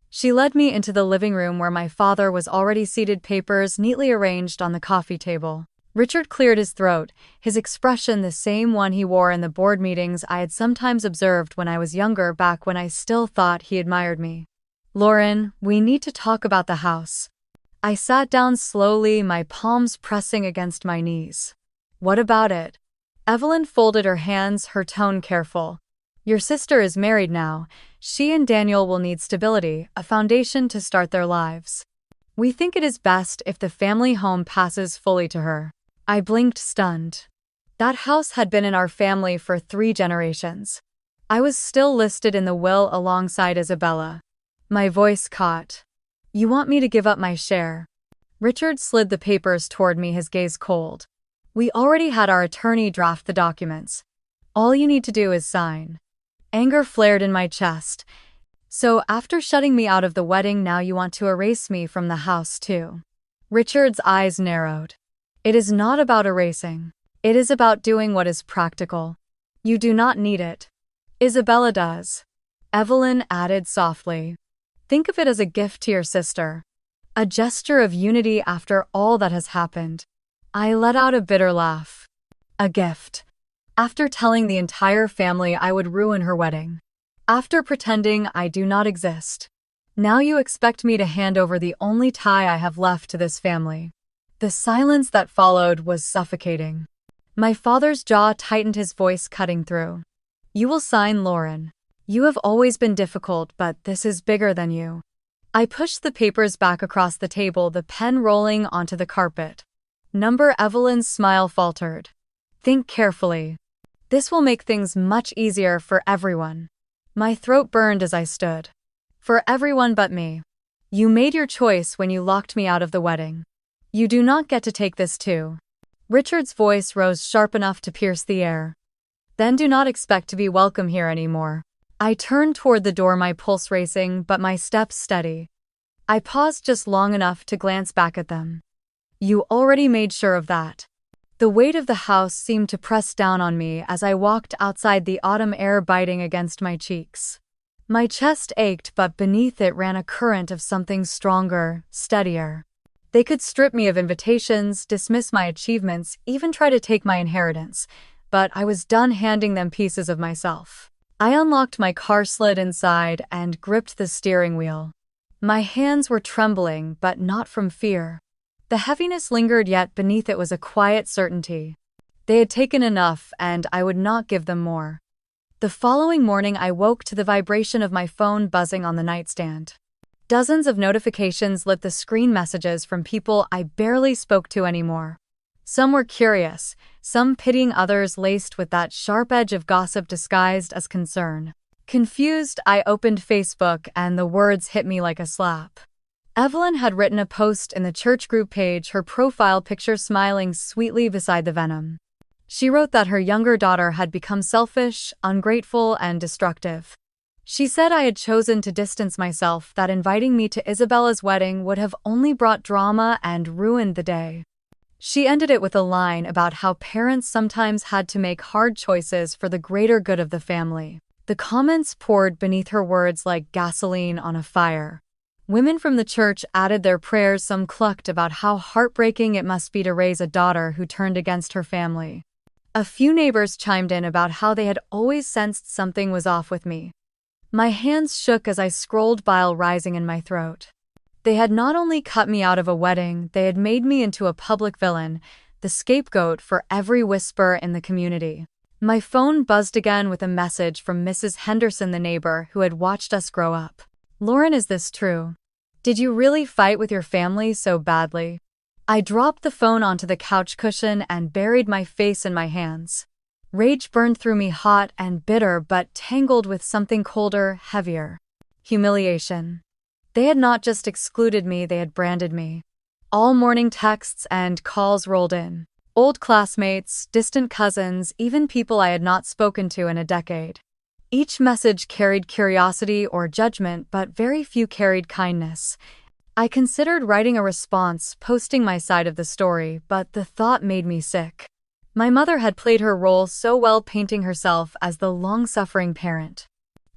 She led me into the living room where my father was already seated, papers neatly arranged on the coffee table. Richard cleared his throat, his expression the same one he wore in the board meetings I had sometimes observed when I was younger, back when I still thought he admired me. Lauren, we need to talk about the house. I sat down slowly, my palms pressing against my knees. What about it? Evelyn folded her hands, her tone careful. Your sister is married now. She and Daniel will need stability, a foundation to start their lives. We think it is best if the family home passes fully to her. I blinked, stunned. That house had been in our family for 3 generations. I was still listed in the will alongside Isabella. My voice caught. You want me to give up my share? Richard slid the papers toward me, his gaze cold. We already had our attorney draft the documents. All you need to do is sign. Anger flared in my chest. So after shutting me out of the wedding, now you want to erase me from the house too? Richard's eyes narrowed. It is not about erasing. It is about doing what is practical. You do not need it. Isabella does. Evelyn added softly. Think of it as a gift to your sister. A gesture of unity after all that has happened. I let out a bitter laugh. A gift. After telling the entire family I would ruin her wedding. After pretending I do not exist. Now you expect me to hand over the only tie I have left to this family. The silence that followed was suffocating. My father's jaw tightened, his voice cutting through. You will sign, Lauren. You have always been difficult, but this is bigger than you. I pushed the papers back across the table, the pen rolling onto the carpet. Number Evelyn's smile faltered. Think carefully. This will make things much easier for everyone. My throat burned as I stood. For everyone but me. You made your choice when you locked me out of the wedding. You do not get to take this too. Richard's voice rose sharp enough to pierce the air. Then do not expect to be welcome here anymore. I turned toward the door, my pulse racing but my steps steady. I paused just long enough to glance back at them. You already made sure of that. The weight of the house seemed to press down on me as I walked outside, the autumn air biting against my cheeks. My chest ached, but beneath it ran a current of something stronger, steadier. They could strip me of invitations, dismiss my achievements, even try to take my inheritance, but I was done handing them pieces of myself. I unlocked my car, slid inside, and gripped the steering wheel. My hands were trembling, but not from fear. The heaviness lingered, yet beneath it was a quiet certainty. They had taken enough, and I would not give them more. The following morning, I woke to the vibration of my phone buzzing on the nightstand. Dozens of notifications lit the screen, messages from people I barely spoke to anymore. Some were curious, some pitying, others laced with that sharp edge of gossip disguised as concern. Confused, I opened Facebook, and the words hit me like a slap. Evelyn had written a post in the church group page, her profile picture smiling sweetly beside the venom. She wrote that her younger daughter had become selfish, ungrateful, and destructive. She said I had chosen to distance myself, that inviting me to Isabella's wedding would have only brought drama and ruined the day. She ended it with a line about how parents sometimes had to make hard choices for the greater good of the family. The comments poured beneath her words like gasoline on a fire. Women from the church added their prayers, some clucked about how heartbreaking it must be to raise a daughter who turned against her family. A few neighbors chimed in about how they had always sensed something was off with me. My hands shook as I scrolled, bile rising in my throat. They had not only cut me out of a wedding, they had made me into a public villain, the scapegoat for every whisper in the community. My phone buzzed again with a message from Mrs. Henderson, the neighbor who had watched us grow up. Lauren, is this true? Did you really fight with your family so badly? I dropped the phone onto the couch cushion and buried my face in my hands. Rage burned through me, hot and bitter but tangled with something colder, heavier. Humiliation. They had not just excluded me, they had branded me. All morning texts and calls rolled in. Old classmates, distant cousins, even people I had not spoken to in a decade. Each message carried curiosity or judgment, but very few carried kindness. I considered writing a response, posting my side of the story, but the thought made me sick. My mother had played her role so well, painting herself as the long-suffering parent.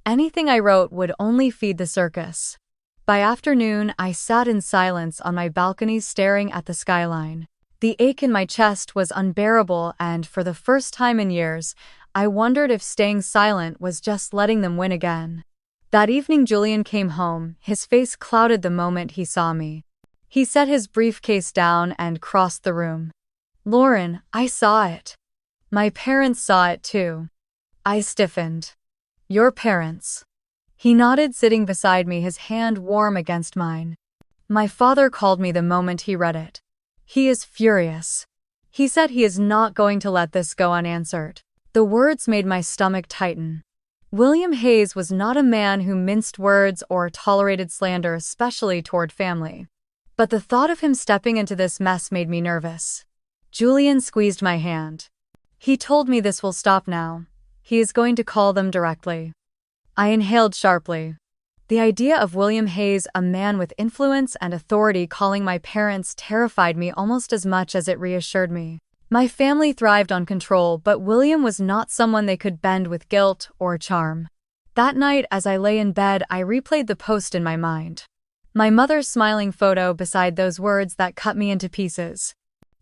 Anything I wrote would only feed the circus. By afternoon, I sat in silence on my balcony staring at the skyline. The ache in my chest was unbearable, and for the first time in years, I wondered if staying silent was just letting them win again. That evening Julian came home, his face clouded the moment he saw me. He set his briefcase down and crossed the room. "Lauren, I saw it. My parents saw it too." I stiffened. "Your parents?" He nodded, sitting beside me, his hand warm against mine. "My father called me the moment he read it. He is furious. He said he is not going to let this go unanswered." The words made my stomach tighten. William Hayes was not a man who minced words or tolerated slander, especially toward family. But the thought of him stepping into this mess made me nervous. Julian squeezed my hand. "He told me this will stop now. He is going to call them directly." I inhaled sharply. The idea of William Hayes, a man with influence and authority, calling my parents terrified me almost as much as it reassured me. My family thrived on control, but William was not someone they could bend with guilt or charm. That night, as I lay in bed, I replayed the post in my mind. My mother's smiling photo beside those words that cut me into pieces.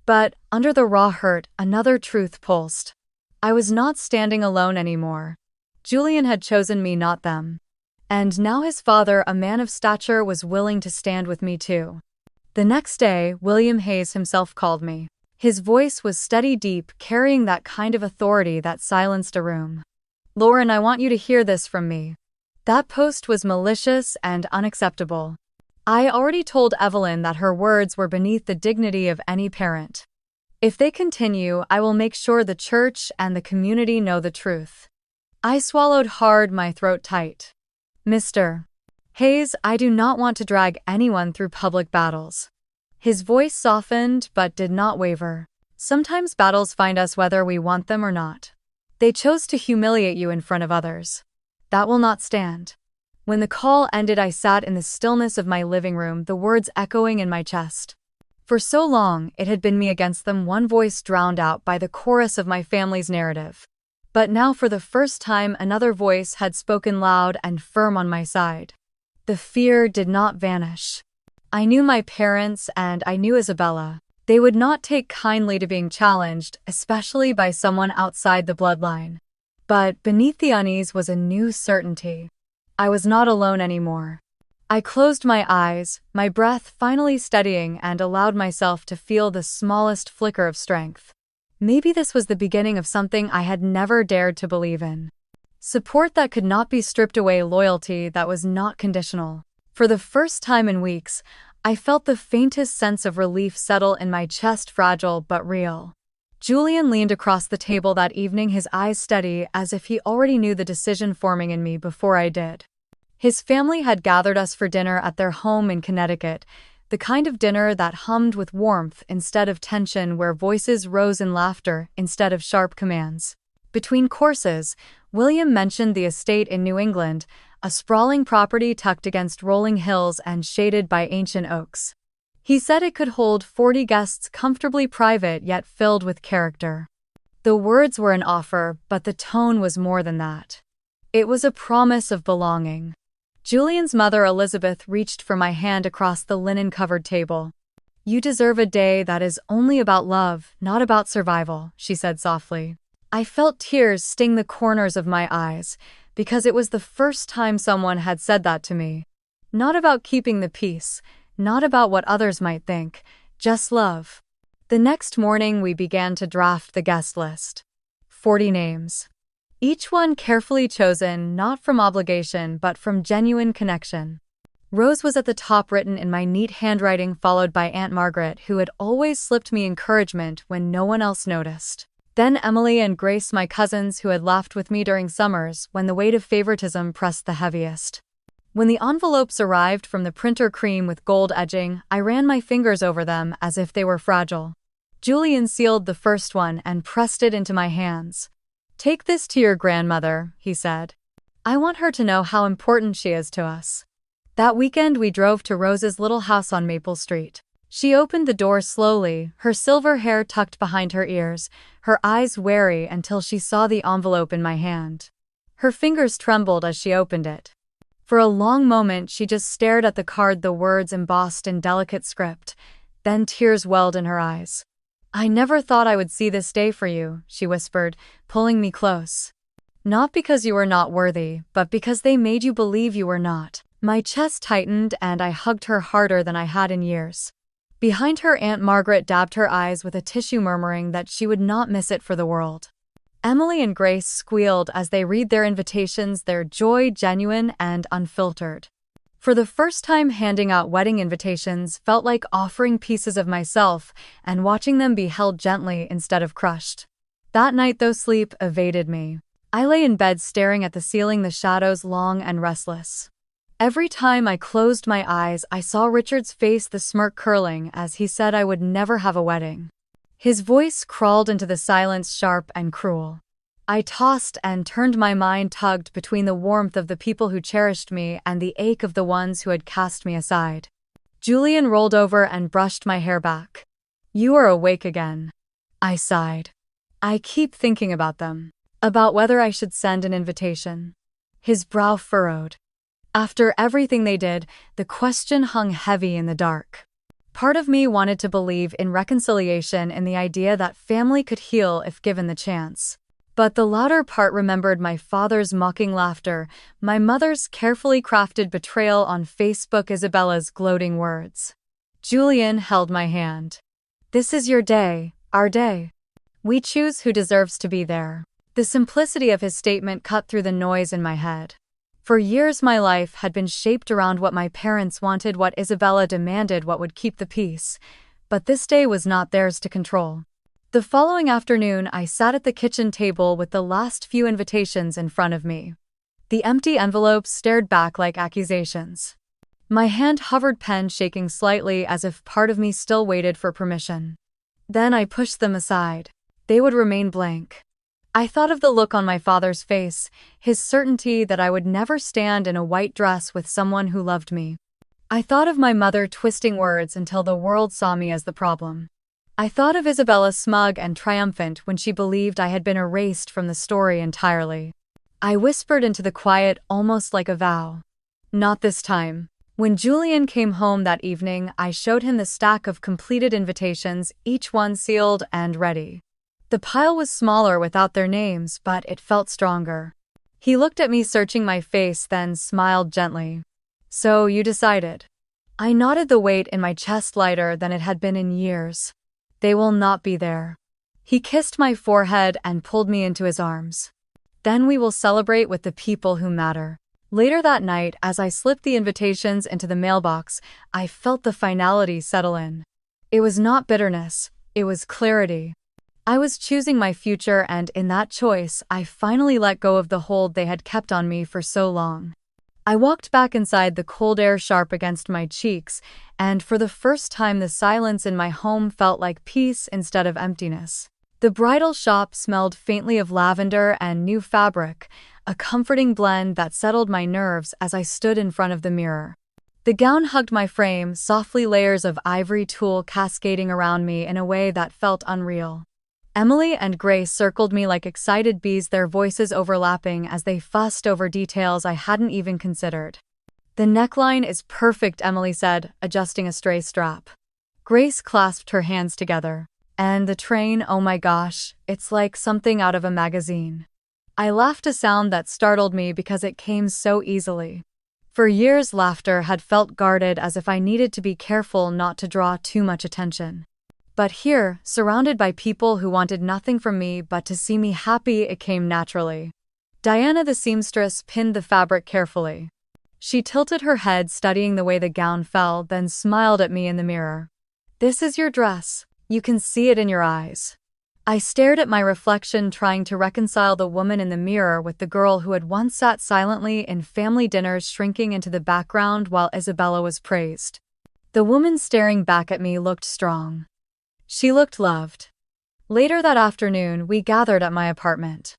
But, under the raw hurt, another truth pulsed. I was not standing alone anymore. Julian had chosen me, not them. And now his father, a man of stature, was willing to stand with me too. The next day, William Hayes himself called me. His voice was steady, deep, carrying that kind of authority that silenced a room. "Lauren, I want you to hear this from me. That post was malicious and unacceptable. I already told Evelyn that her words were beneath the dignity of any parent. If they continue, I will make sure the church and the community know the truth." I swallowed hard, my throat tight. "Mr. Hayes, I do not want to drag anyone through public battles." His voice softened but did not waver. "Sometimes battles find us whether we want them or not. They chose to humiliate you in front of others. That will not stand." When the call ended, I sat in the stillness of my living room, the words echoing in my chest. For so long, it had been me against them, one voice drowned out by the chorus of my family's narrative. But now, for the first time, another voice had spoken loud and firm on my side. The fear did not vanish. I knew my parents and I knew Isabella. They would not take kindly to being challenged, especially by someone outside the bloodline. But beneath the unease was a new certainty. I was not alone anymore. I closed my eyes, my breath finally steadying, and allowed myself to feel the smallest flicker of strength. Maybe this was the beginning of something I had never dared to believe in. Support that could not be stripped away, loyalty that was not conditional. For the first time in weeks, I felt the faintest sense of relief settle in my chest, fragile but real. Julian leaned across the table that evening, his eyes steady, as if he already knew the decision forming in me before I did. His family had gathered us for dinner at their home in Connecticut, the kind of dinner that hummed with warmth instead of tension, where voices rose in laughter instead of sharp commands. Between courses, William mentioned the estate in New England, a sprawling property tucked against rolling hills and shaded by ancient oaks. He said it could hold 40 guests, comfortably private yet filled with character. The words were an offer, but the tone was more than that. It was a promise of belonging. Julian's mother, Elizabeth, reached for my hand across the linen-covered table. "You deserve a day that is only about love, not about survival," she said softly. I felt tears sting the corners of my eyes, because it was the first time someone had said that to me. Not about keeping the peace, not about what others might think, just love. The next morning we began to draft the guest list. 40 names. Each one carefully chosen, not from obligation but from genuine connection. Rose was at the top, written in my neat handwriting, followed by Aunt Margaret, who had always slipped me encouragement when no one else noticed. Then Emily and Grace, my cousins, who had laughed with me during summers when the weight of favoritism pressed the heaviest. When the envelopes arrived from the printer, cream with gold edging, I ran my fingers over them as if they were fragile. Julian sealed the first one and pressed it into my hands. "Take this to your grandmother," he said. "I want her to know how important she is to us." That weekend we drove to Rose's little house on Maple Street. She opened the door slowly, her silver hair tucked behind her ears, her eyes wary until she saw the envelope in my hand. Her fingers trembled as she opened it. For a long moment she just stared at the card, the words embossed in delicate script. Then tears welled in her eyes. "I never thought I would see this day for you," she whispered, pulling me close. "Not because you were not worthy, but because they made you believe you were not." My chest tightened and I hugged her harder than I had in years. Behind her, Aunt Margaret dabbed her eyes with a tissue, murmuring that she would not miss it for the world. Emily and Grace squealed as they read their invitations, their joy genuine and unfiltered. For the first time, handing out wedding invitations felt like offering pieces of myself and watching them be held gently instead of crushed. That night, though, sleep evaded me. I lay in bed staring at the ceiling, the shadows long and restless. Every time I closed my eyes, I saw Richard's face, the smirk curling as he said I would never have a wedding. His voice crawled into the silence, sharp and cruel. I tossed and turned, my mind tugged between the warmth of the people who cherished me and the ache of the ones who had cast me aside. Julian rolled over and brushed my hair back. "You are awake again," I sighed. "I keep thinking about them, about whether I should send an invitation." His brow furrowed. After everything they did, the question hung heavy in the dark. Part of me wanted to believe in reconciliation, in the idea that family could heal if given the chance. But the louder part remembered my father's mocking laughter, my mother's carefully crafted betrayal on Facebook, Isabella's gloating words. Julian held my hand. "This is your day, our day. We choose who deserves to be there." The simplicity of his statement cut through the noise in my head. For years my life had been shaped around what my parents wanted, what Isabella demanded, what would keep the peace. But this day was not theirs to control. The following afternoon I sat at the kitchen table with the last few invitations in front of me. The empty envelopes stared back like accusations. My hand hovered, pen shaking slightly as if part of me still waited for permission. Then I pushed them aside. They would remain blank. I thought of the look on my father's face, his certainty that I would never stand in a white dress with someone who loved me. I thought of my mother twisting words until the world saw me as the problem. I thought of Isabella, smug and triumphant when she believed I had been erased from the story entirely. I whispered into the quiet, almost like a vow. "Not this time." When Julian came home that evening, I showed him the stack of completed invitations, each one sealed and ready. The pile was smaller without their names, but it felt stronger. He looked at me, searching my face, then smiled gently. "So you decided?" I nodded, the weight in my chest lighter than it had been in years. "They will not be there." He kissed my forehead and pulled me into his arms. "Then we will celebrate with the people who matter." Later that night, as I slipped the invitations into the mailbox, I felt the finality settle in. It was not bitterness, it was clarity. I was choosing my future, and in that choice, I finally let go of the hold they had kept on me for so long. I walked back inside, the cold air sharp against my cheeks, and for the first time the silence in my home felt like peace instead of emptiness. The bridal shop smelled faintly of lavender and new fabric, a comforting blend that settled my nerves as I stood in front of the mirror. The gown hugged my frame, softly, layers of ivory tulle cascading around me in a way that felt unreal. Emily and Grace circled me like excited bees, their voices overlapping as they fussed over details I hadn't even considered. "The neckline is perfect," Emily said, adjusting a stray strap. Grace clasped her hands together. "And the train, oh my gosh, it's like something out of a magazine." I laughed, a sound that startled me because it came so easily. For years, laughter had felt guarded, as if I needed to be careful not to draw too much attention. But here, surrounded by people who wanted nothing from me but to see me happy, it came naturally. Diana, the seamstress, pinned the fabric carefully. She tilted her head, studying the way the gown fell, then smiled at me in the mirror. "This is your dress. You can see it in your eyes." I stared at my reflection, trying to reconcile the woman in the mirror with the girl who had once sat silently in family dinners, shrinking into the background while Isabella was praised. The woman staring back at me looked strong. She looked loved. Later that afternoon, we gathered at my apartment.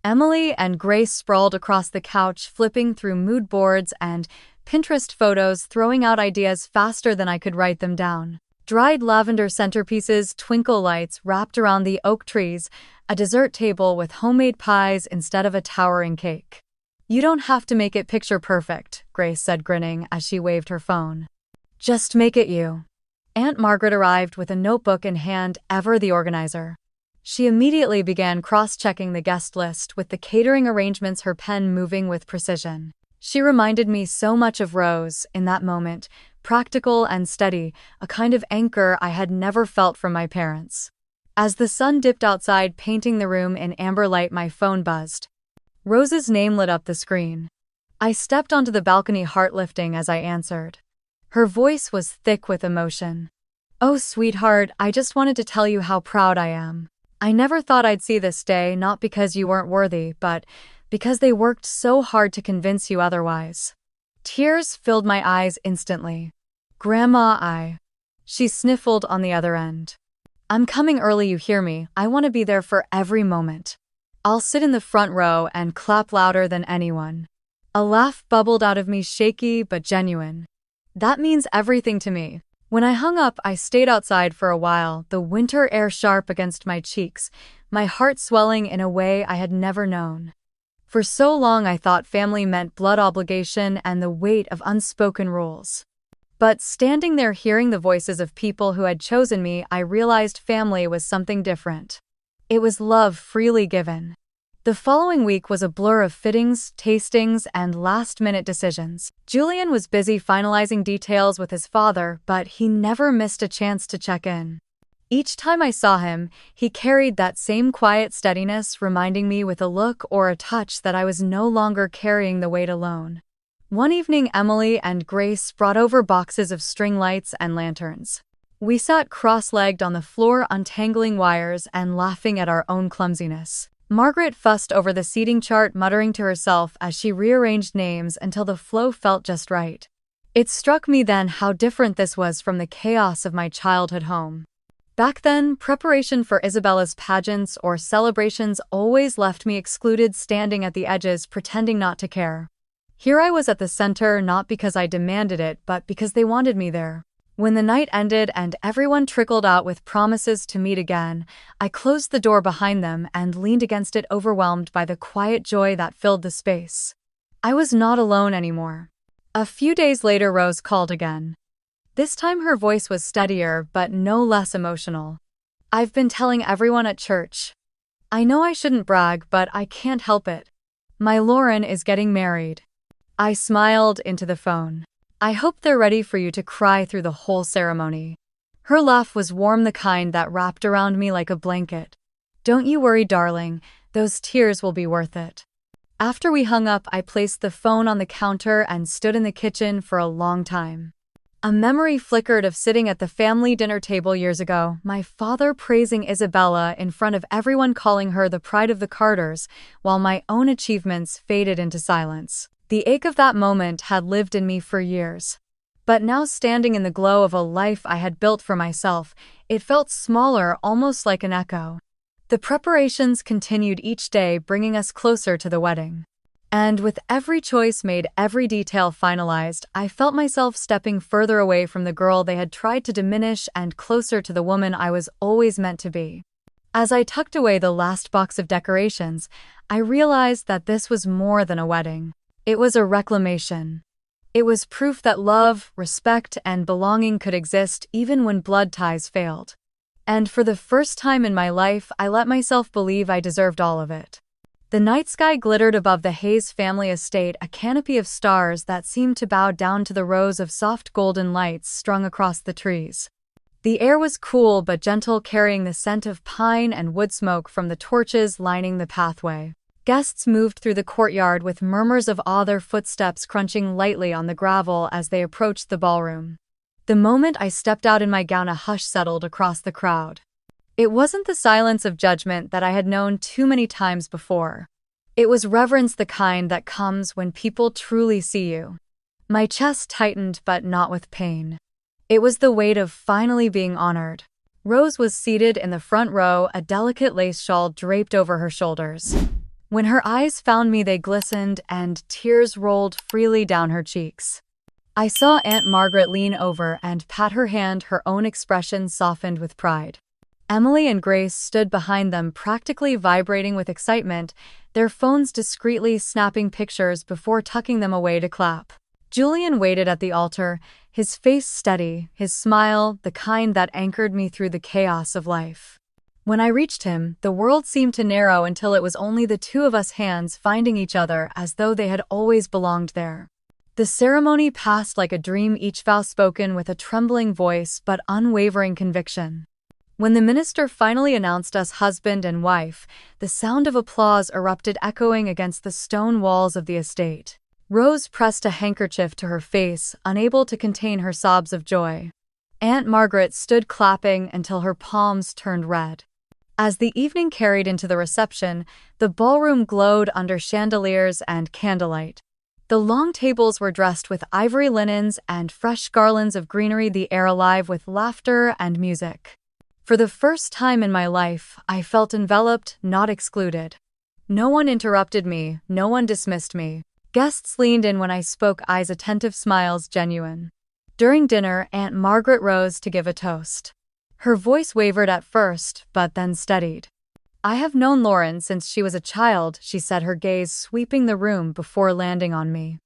Emily and Grace sprawled across the couch, flipping through mood boards and Pinterest photos, throwing out ideas faster than I could write them down. Dried lavender centerpieces, twinkle lights wrapped around the oak trees, a dessert table with homemade pies instead of a towering cake. "You don't have to make it picture perfect," Grace said, grinning as she waved her phone. "Just make it you." Aunt Margaret arrived with a notebook in hand, ever the organizer. She immediately began cross-checking the guest list, with the catering arrangements, her pen moving with precision. She reminded me so much of Rose in that moment, practical and steady, a kind of anchor I had never felt from my parents. As the sun dipped outside, painting the room in amber light, my phone buzzed. Rose's name lit up the screen. I stepped onto the balcony, heart lifting as I answered. Her voice was thick with emotion. "Oh, sweetheart, I just wanted to tell you how proud I am. I never thought I'd see this day, not because you weren't worthy, but because they worked so hard to convince you otherwise." Tears filled my eyes instantly. "Grandma, She sniffled on the other end. "I'm coming early, you hear me? I want to be there for every moment. I'll sit in the front row and clap louder than anyone." A laugh bubbled out of me, shaky but genuine. That means everything to me. When I hung up, I stayed outside for a while, the winter air sharp against my cheeks, my heart swelling in a way I had never known. For so long I thought family meant blood obligation and the weight of unspoken rules. But standing there hearing the voices of people who had chosen me, I realized family was something different. It was love freely given. The following week was a blur of fittings, tastings, and last-minute decisions. Julian was busy finalizing details with his father, but he never missed a chance to check in. Each time I saw him, he carried that same quiet steadiness, reminding me with a look or a touch that I was no longer carrying the weight alone. One evening, Emily and Grace brought over boxes of string lights and lanterns. We sat cross-legged on the floor, untangling wires and laughing at our own clumsiness. Margaret fussed over the seating chart, muttering to herself as she rearranged names until the flow felt just right. It struck me then how different this was from the chaos of my childhood home. Back then, preparation for Isabella's pageants or celebrations always left me excluded, standing at the edges, pretending not to care. Here I was at the center, not because I demanded it, but because they wanted me there. When the night ended and everyone trickled out with promises to meet again, I closed the door behind them and leaned against it, overwhelmed by the quiet joy that filled the space. I was not alone anymore. A few days later, Rose called again. This time her voice was steadier, but no less emotional. "I've been telling everyone at church. I know I shouldn't brag, but I can't help it. My Lauren is getting married." I smiled into the phone. "I hope they're ready for you to cry through the whole ceremony." Her laugh was warm, the kind that wrapped around me like a blanket. "Don't you worry, darling, those tears will be worth it." After we hung up, I placed the phone on the counter and stood in the kitchen for a long time. A memory flickered of sitting at the family dinner table years ago, my father praising Isabella in front of everyone, calling her the pride of the Carters, while my own achievements faded into silence. The ache of that moment had lived in me for years. But now, standing in the glow of a life I had built for myself, it felt smaller, almost like an echo. The preparations continued each day, bringing us closer to the wedding. And with every choice made, every detail finalized, I felt myself stepping further away from the girl they had tried to diminish and closer to the woman I was always meant to be. As I tucked away the last box of decorations, I realized that this was more than a wedding. It was a reclamation. It was proof that love, respect, and belonging could exist even when blood ties failed. And for the first time in my life, I let myself believe I deserved all of it. The night sky glittered above the Hayes family estate, a canopy of stars that seemed to bow down to the rows of soft golden lights strung across the trees. The air was cool but gentle, carrying the scent of pine and wood smoke from the torches lining the pathway. Guests moved through the courtyard with murmurs of awe, their footsteps crunching lightly on the gravel as they approached the ballroom. The moment I stepped out in my gown, a hush settled across the crowd. It wasn't the silence of judgment that I had known too many times before. It was reverence, the kind that comes when people truly see you. My chest tightened, but not with pain. It was the weight of finally being honored. Rose was seated in the front row, a delicate lace shawl draped over her shoulders. When her eyes found me, they glistened, and tears rolled freely down her cheeks. I saw Aunt Margaret lean over and pat her hand, her own expression softened with pride. Emily and Grace stood behind them, practically vibrating with excitement, their phones discreetly snapping pictures before tucking them away to clap. Julian waited at the altar, his face steady, his smile the kind that anchored me through the chaos of life. When I reached him, the world seemed to narrow until it was only the two of us, hands finding each other as though they had always belonged there. The ceremony passed like a dream, each vow spoken with a trembling voice but unwavering conviction. When the minister finally announced us husband and wife, the sound of applause erupted, echoing against the stone walls of the estate. Rose pressed a handkerchief to her face, unable to contain her sobs of joy. Aunt Margaret stood clapping until her palms turned red. As the evening carried into the reception, the ballroom glowed under chandeliers and candlelight. The long tables were dressed with ivory linens and fresh garlands of greenery, the air alive with laughter and music. For the first time in my life, I felt enveloped, not excluded. No one interrupted me, no one dismissed me. Guests leaned in when I spoke, eyes attentive, smiles genuine. During dinner, Aunt Margaret rose to give a toast. Her voice wavered at first, but then steadied. "I have known Lauren since she was a child," she said, her gaze sweeping the room before landing on me.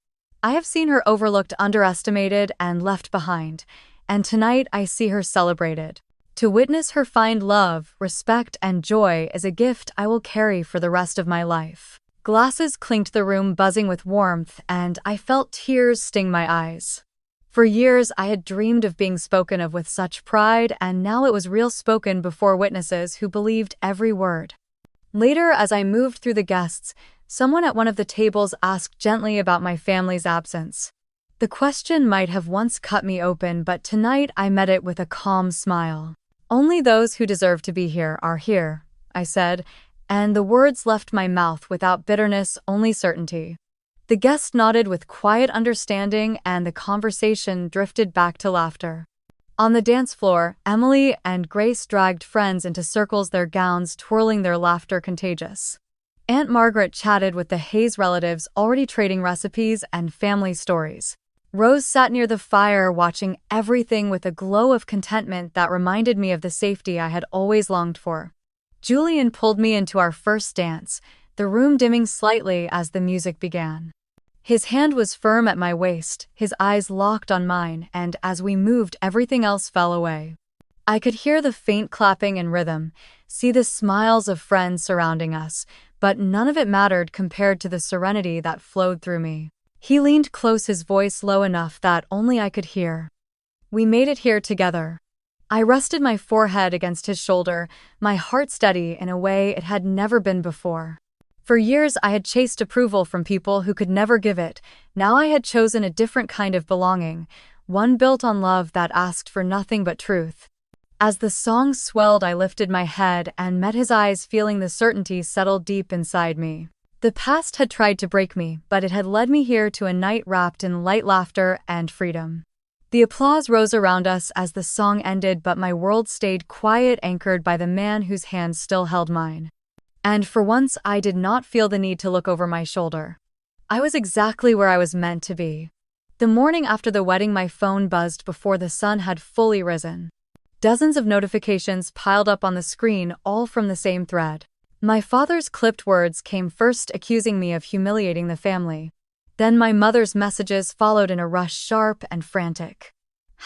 "I have seen her overlooked, underestimated, and left behind, and tonight I see her celebrated. To witness her find love, respect, and joy is a gift I will carry for the rest of my life." Glasses clinked, the room buzzing with warmth, and I felt tears sting my eyes. For years, I had dreamed of being spoken of with such pride, and now it was real, spoken before witnesses who believed every word. Later, as I moved through the guests, someone at one of the tables asked gently about my family's absence. The question might have once cut me open, but tonight I met it with a calm smile. "Only those who deserve to be here are here," I said, and the words left my mouth without bitterness, only certainty. The guest nodded with quiet understanding, and the conversation drifted back to laughter. On the dance floor, Emily and Grace dragged friends into circles, their gowns twirling, their laughter contagious. Aunt Margaret chatted with the Hayes relatives, already trading recipes and family stories. Rose sat near the fire, watching everything with a glow of contentment that reminded me of the safety I had always longed for. Julian pulled me into our first dance, the room dimming slightly as the music began. His hand was firm at my waist, his eyes locked on mine, and as we moved, everything else fell away. I could hear the faint clapping and rhythm, see the smiles of friends surrounding us, but none of it mattered compared to the serenity that flowed through me. He leaned close, his voice low enough that only I could hear. "We made it here together." I rested my forehead against his shoulder, my heart steady in a way it had never been before. For years I had chased approval from people who could never give it. Now I had chosen a different kind of belonging, one built on love that asked for nothing but truth. As the song swelled, I lifted my head and met his eyes, feeling the certainty settle deep inside me. The past had tried to break me, but it had led me here to a night wrapped in light, laughter, and freedom. The applause rose around us as the song ended, but my world stayed quiet, anchored by the man whose hand still held mine. And for once, I did not feel the need to look over my shoulder. I was exactly where I was meant to be. The morning after the wedding, my phone buzzed before the sun had fully risen. Dozens of notifications piled up on the screen, all from the same thread. My father's clipped words came first, accusing me of humiliating the family. Then my mother's messages followed in a rush, sharp and frantic.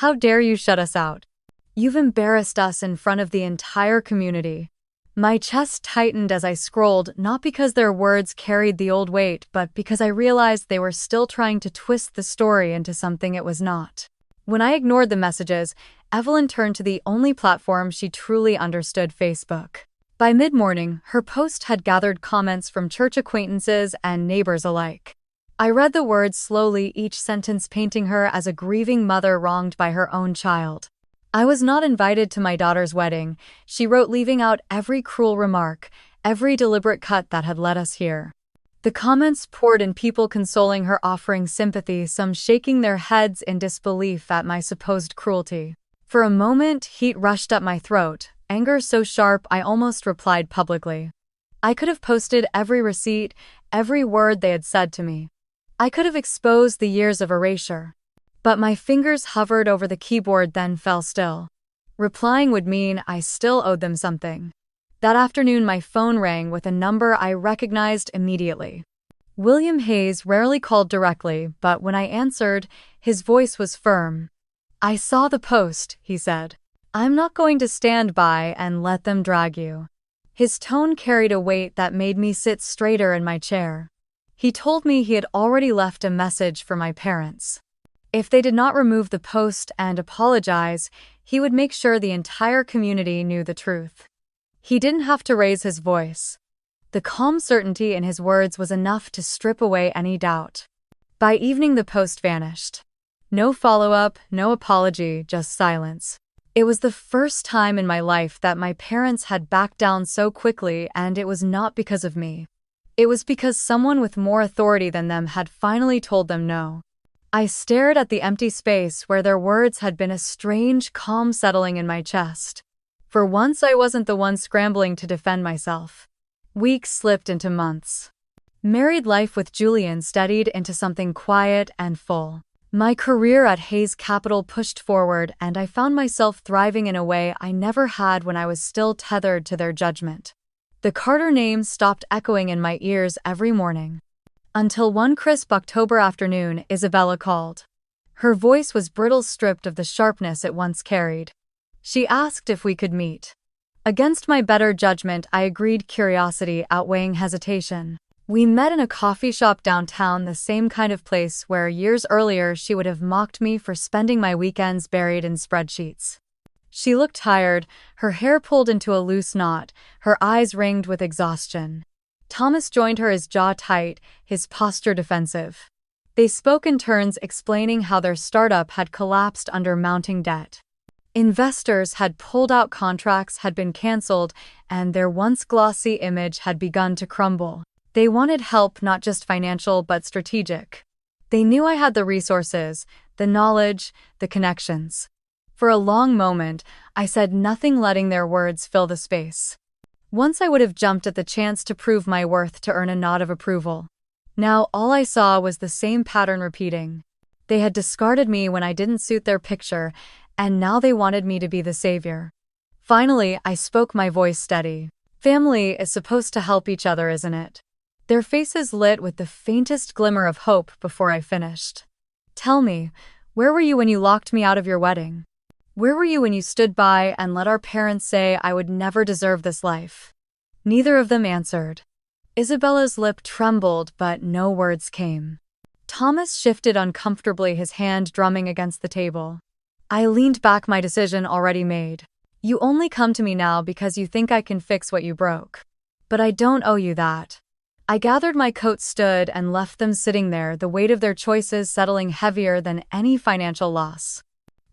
"How dare you shut us out? You've embarrassed us in front of the entire community." My chest tightened as I scrolled, not because their words carried the old weight, but because I realized they were still trying to twist the story into something it was not. When I ignored the messages, Evelyn turned to the only platform she truly understood: Facebook. By mid-morning, her post had gathered comments from church acquaintances and neighbors alike. I read the words slowly, each sentence painting her as a grieving mother wronged by her own child. I was not invited to my daughter's wedding, she wrote, leaving out every cruel remark, every deliberate cut that had led us here. The comments poured in, people consoling her, offering sympathy, some shaking their heads in disbelief at my supposed cruelty. For a moment, heat rushed up my throat, anger so sharp I almost replied publicly. I could have posted every receipt, every word they had said to me. I could have exposed the years of erasure. But my fingers hovered over the keyboard, then fell still. Replying would mean I still owed them something. That afternoon my phone rang with a number I recognized immediately. William Hayes rarely called directly, but when I answered, his voice was firm. "I saw the post," he said. "I'm not going to stand by and let them drag you." His tone carried a weight that made me sit straighter in my chair. He told me he had already left a message for my parents. If they did not remove the post and apologize, he would make sure the entire community knew the truth. He didn't have to raise his voice. The calm certainty in his words was enough to strip away any doubt. By evening the post vanished. No follow-up, no apology, just silence. It was the first time in my life that my parents had backed down so quickly, and it was not because of me. It was because someone with more authority than them had finally told them no. I stared at the empty space where their words had been, a strange calm settling in my chest. For once I wasn't the one scrambling to defend myself. Weeks slipped into months. Married life with Julian steadied into something quiet and full. My career at Hayes Capital pushed forward, and I found myself thriving in a way I never had when I was still tethered to their judgment. The Carter name stopped echoing in my ears every morning. Until one crisp October afternoon, Isabella called. Her voice was brittle, stripped of the sharpness it once carried. She asked if we could meet. Against my better judgment, I agreed, curiosity outweighing hesitation. We met in a coffee shop downtown, the same kind of place where years earlier she would have mocked me for spending my weekends buried in spreadsheets. She looked tired, her hair pulled into a loose knot, her eyes ringed with exhaustion. Thomas joined her, his jaw tight, his posture defensive. They spoke in turns, explaining how their startup had collapsed under mounting debt. Investors had pulled out, contracts had been canceled, and their once glossy image had begun to crumble. They wanted help, not just financial but strategic. They knew I had the resources, the knowledge, the connections. For a long moment, I said nothing, letting their words fill the space. Once I would have jumped at the chance to prove my worth, to earn a nod of approval. Now all I saw was the same pattern repeating. They had discarded me when I didn't suit their picture, and now they wanted me to be the savior. Finally, I spoke, my voice steady. Family is supposed to help each other, isn't it? Their faces lit with the faintest glimmer of hope before I finished. Tell me, where were you when you locked me out of your wedding? Where were you when you stood by and let our parents say I would never deserve this life? Neither of them answered. Isabella's lip trembled, but no words came. Thomas shifted uncomfortably, his hand drumming against the table. I leaned back, my decision already made. You only come to me now because you think I can fix what you broke. But I don't owe you that. I gathered my coat, stood, and left them sitting there, the weight of their choices settling heavier than any financial loss.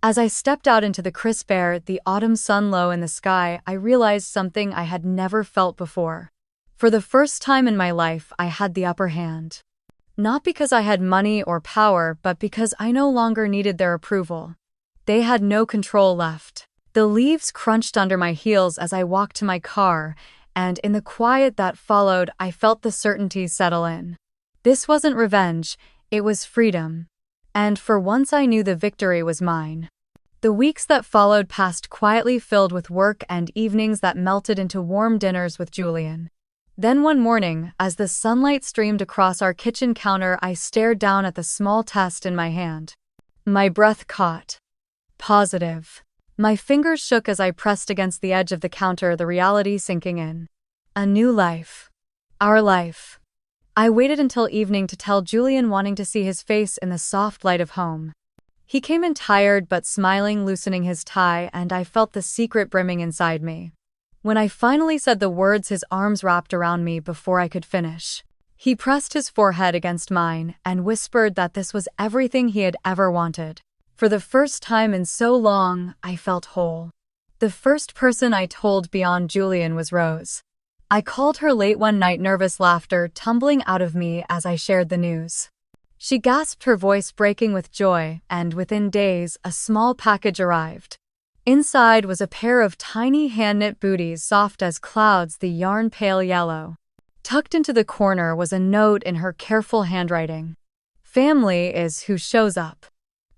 As I stepped out into the crisp air, the autumn sun low in the sky, I realized something I had never felt before. For the first time in my life, I had the upper hand. Not because I had money or power, but because I no longer needed their approval. They had no control left. The leaves crunched under my heels as I walked to my car, and in the quiet that followed, I felt the certainty settle in. This wasn't revenge, it was freedom. And for once I knew the victory was mine. The weeks that followed passed quietly, filled with work and evenings that melted into warm dinners with Julian. Then one morning, as the sunlight streamed across our kitchen counter, I stared down at the small test in my hand. My breath caught. Positive. My fingers shook as I pressed against the edge of the counter, the reality sinking in. A new life. Our life. I waited until evening to tell Julian, wanting to see his face in the soft light of home. He came in tired but smiling, loosening his tie, and I felt the secret brimming inside me. When I finally said the words, his arms wrapped around me before I could finish. He pressed his forehead against mine and whispered that this was everything he had ever wanted. For the first time in so long, I felt whole. The first person I told beyond Julian was Rose. I called her late one night, nervous laughter tumbling out of me as I shared the news. She gasped, her voice breaking with joy, and within days, a small package arrived. Inside was a pair of tiny hand-knit booties, soft as clouds, the yarn pale yellow. Tucked into the corner was a note in her careful handwriting. "Family is who shows up."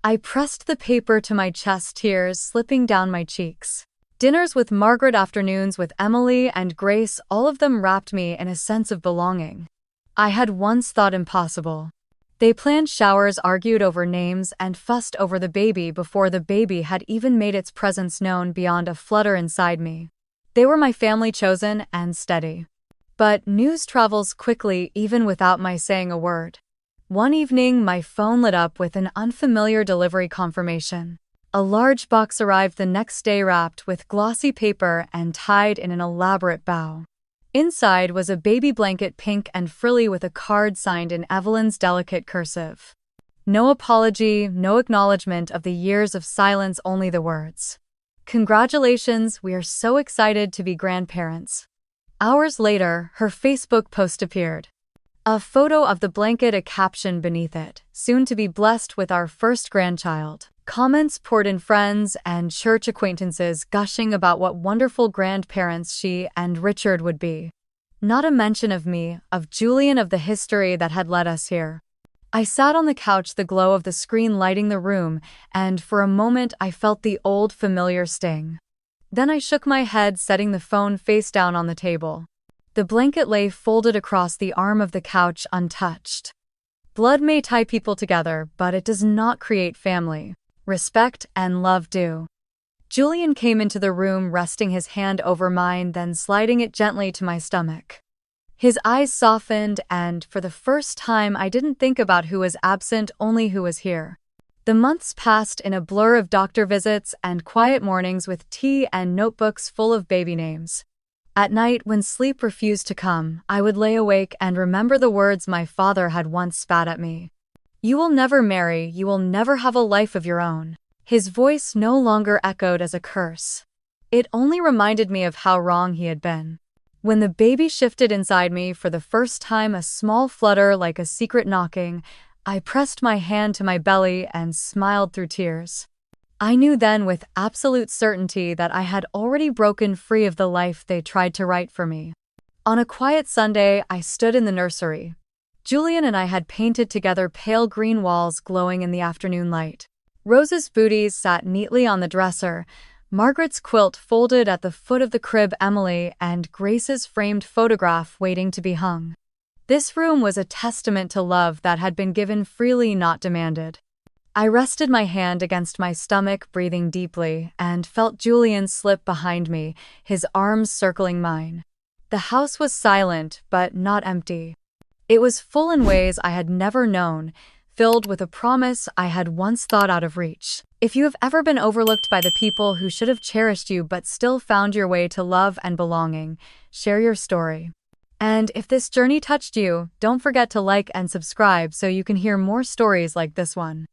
I pressed the paper to my chest, tears slipping down my cheeks. Dinners with Margaret, afternoons with Emily and Grace, all of them wrapped me in a sense of belonging I had once thought impossible. They planned showers, argued over names, and fussed over the baby before the baby had even made its presence known beyond a flutter inside me. They were my family, chosen and steady. But news travels quickly even without my saying a word. One evening, my phone lit up with an unfamiliar delivery confirmation. A large box arrived the next day, wrapped with glossy paper and tied in an elaborate bow. Inside was a baby blanket, pink and frilly, with a card signed in Evelyn's delicate cursive. No apology, no acknowledgement of the years of silence, only the words, "Congratulations, we are so excited to be grandparents." Hours later, her Facebook post appeared. A photo of the blanket, a caption beneath it, "Soon to be blessed with our first grandchild." Comments poured in, friends and church acquaintances gushing about what wonderful grandparents she and Richard would be. Not a mention of me, of Julian, of the history that had led us here. I sat on the couch, the glow of the screen lighting the room, and for a moment I felt the old familiar sting. Then I shook my head, setting the phone face down on the table. The blanket lay folded across the arm of the couch, untouched. Blood may tie people together, but it does not create family. Respect and love do. Julian came into the room, resting his hand over mine, then sliding it gently to my stomach. His eyes softened, and for the first time I didn't think about who was absent, only who was here. The months passed in a blur of doctor visits and quiet mornings with tea and notebooks full of baby names. At night, when sleep refused to come, I would lay awake and remember the words my father had once spat at me. "You will never marry, you will never have a life of your own." His voice no longer echoed as a curse. It only reminded me of how wrong he had been. When the baby shifted inside me for the first time, a small flutter like a secret knocking, I pressed my hand to my belly and smiled through tears. I knew then with absolute certainty that I had already broken free of the life they tried to write for me. On a quiet Sunday, I stood in the nursery. Julian and I had painted together, pale green walls glowing in the afternoon light. Rose's booties sat neatly on the dresser, Margaret's quilt folded at the foot of the crib, Emily and Grace's framed photograph waiting to be hung. This room was a testament to love that had been given freely, not demanded. I rested my hand against my stomach, breathing deeply, and felt Julian slip behind me, his arms circling mine. The house was silent, but not empty. It was full in ways I had never known, filled with a promise I had once thought out of reach. If you have ever been overlooked by the people who should have cherished you but still found your way to love and belonging, share your story. And if this journey touched you, don't forget to like and subscribe so you can hear more stories like this one.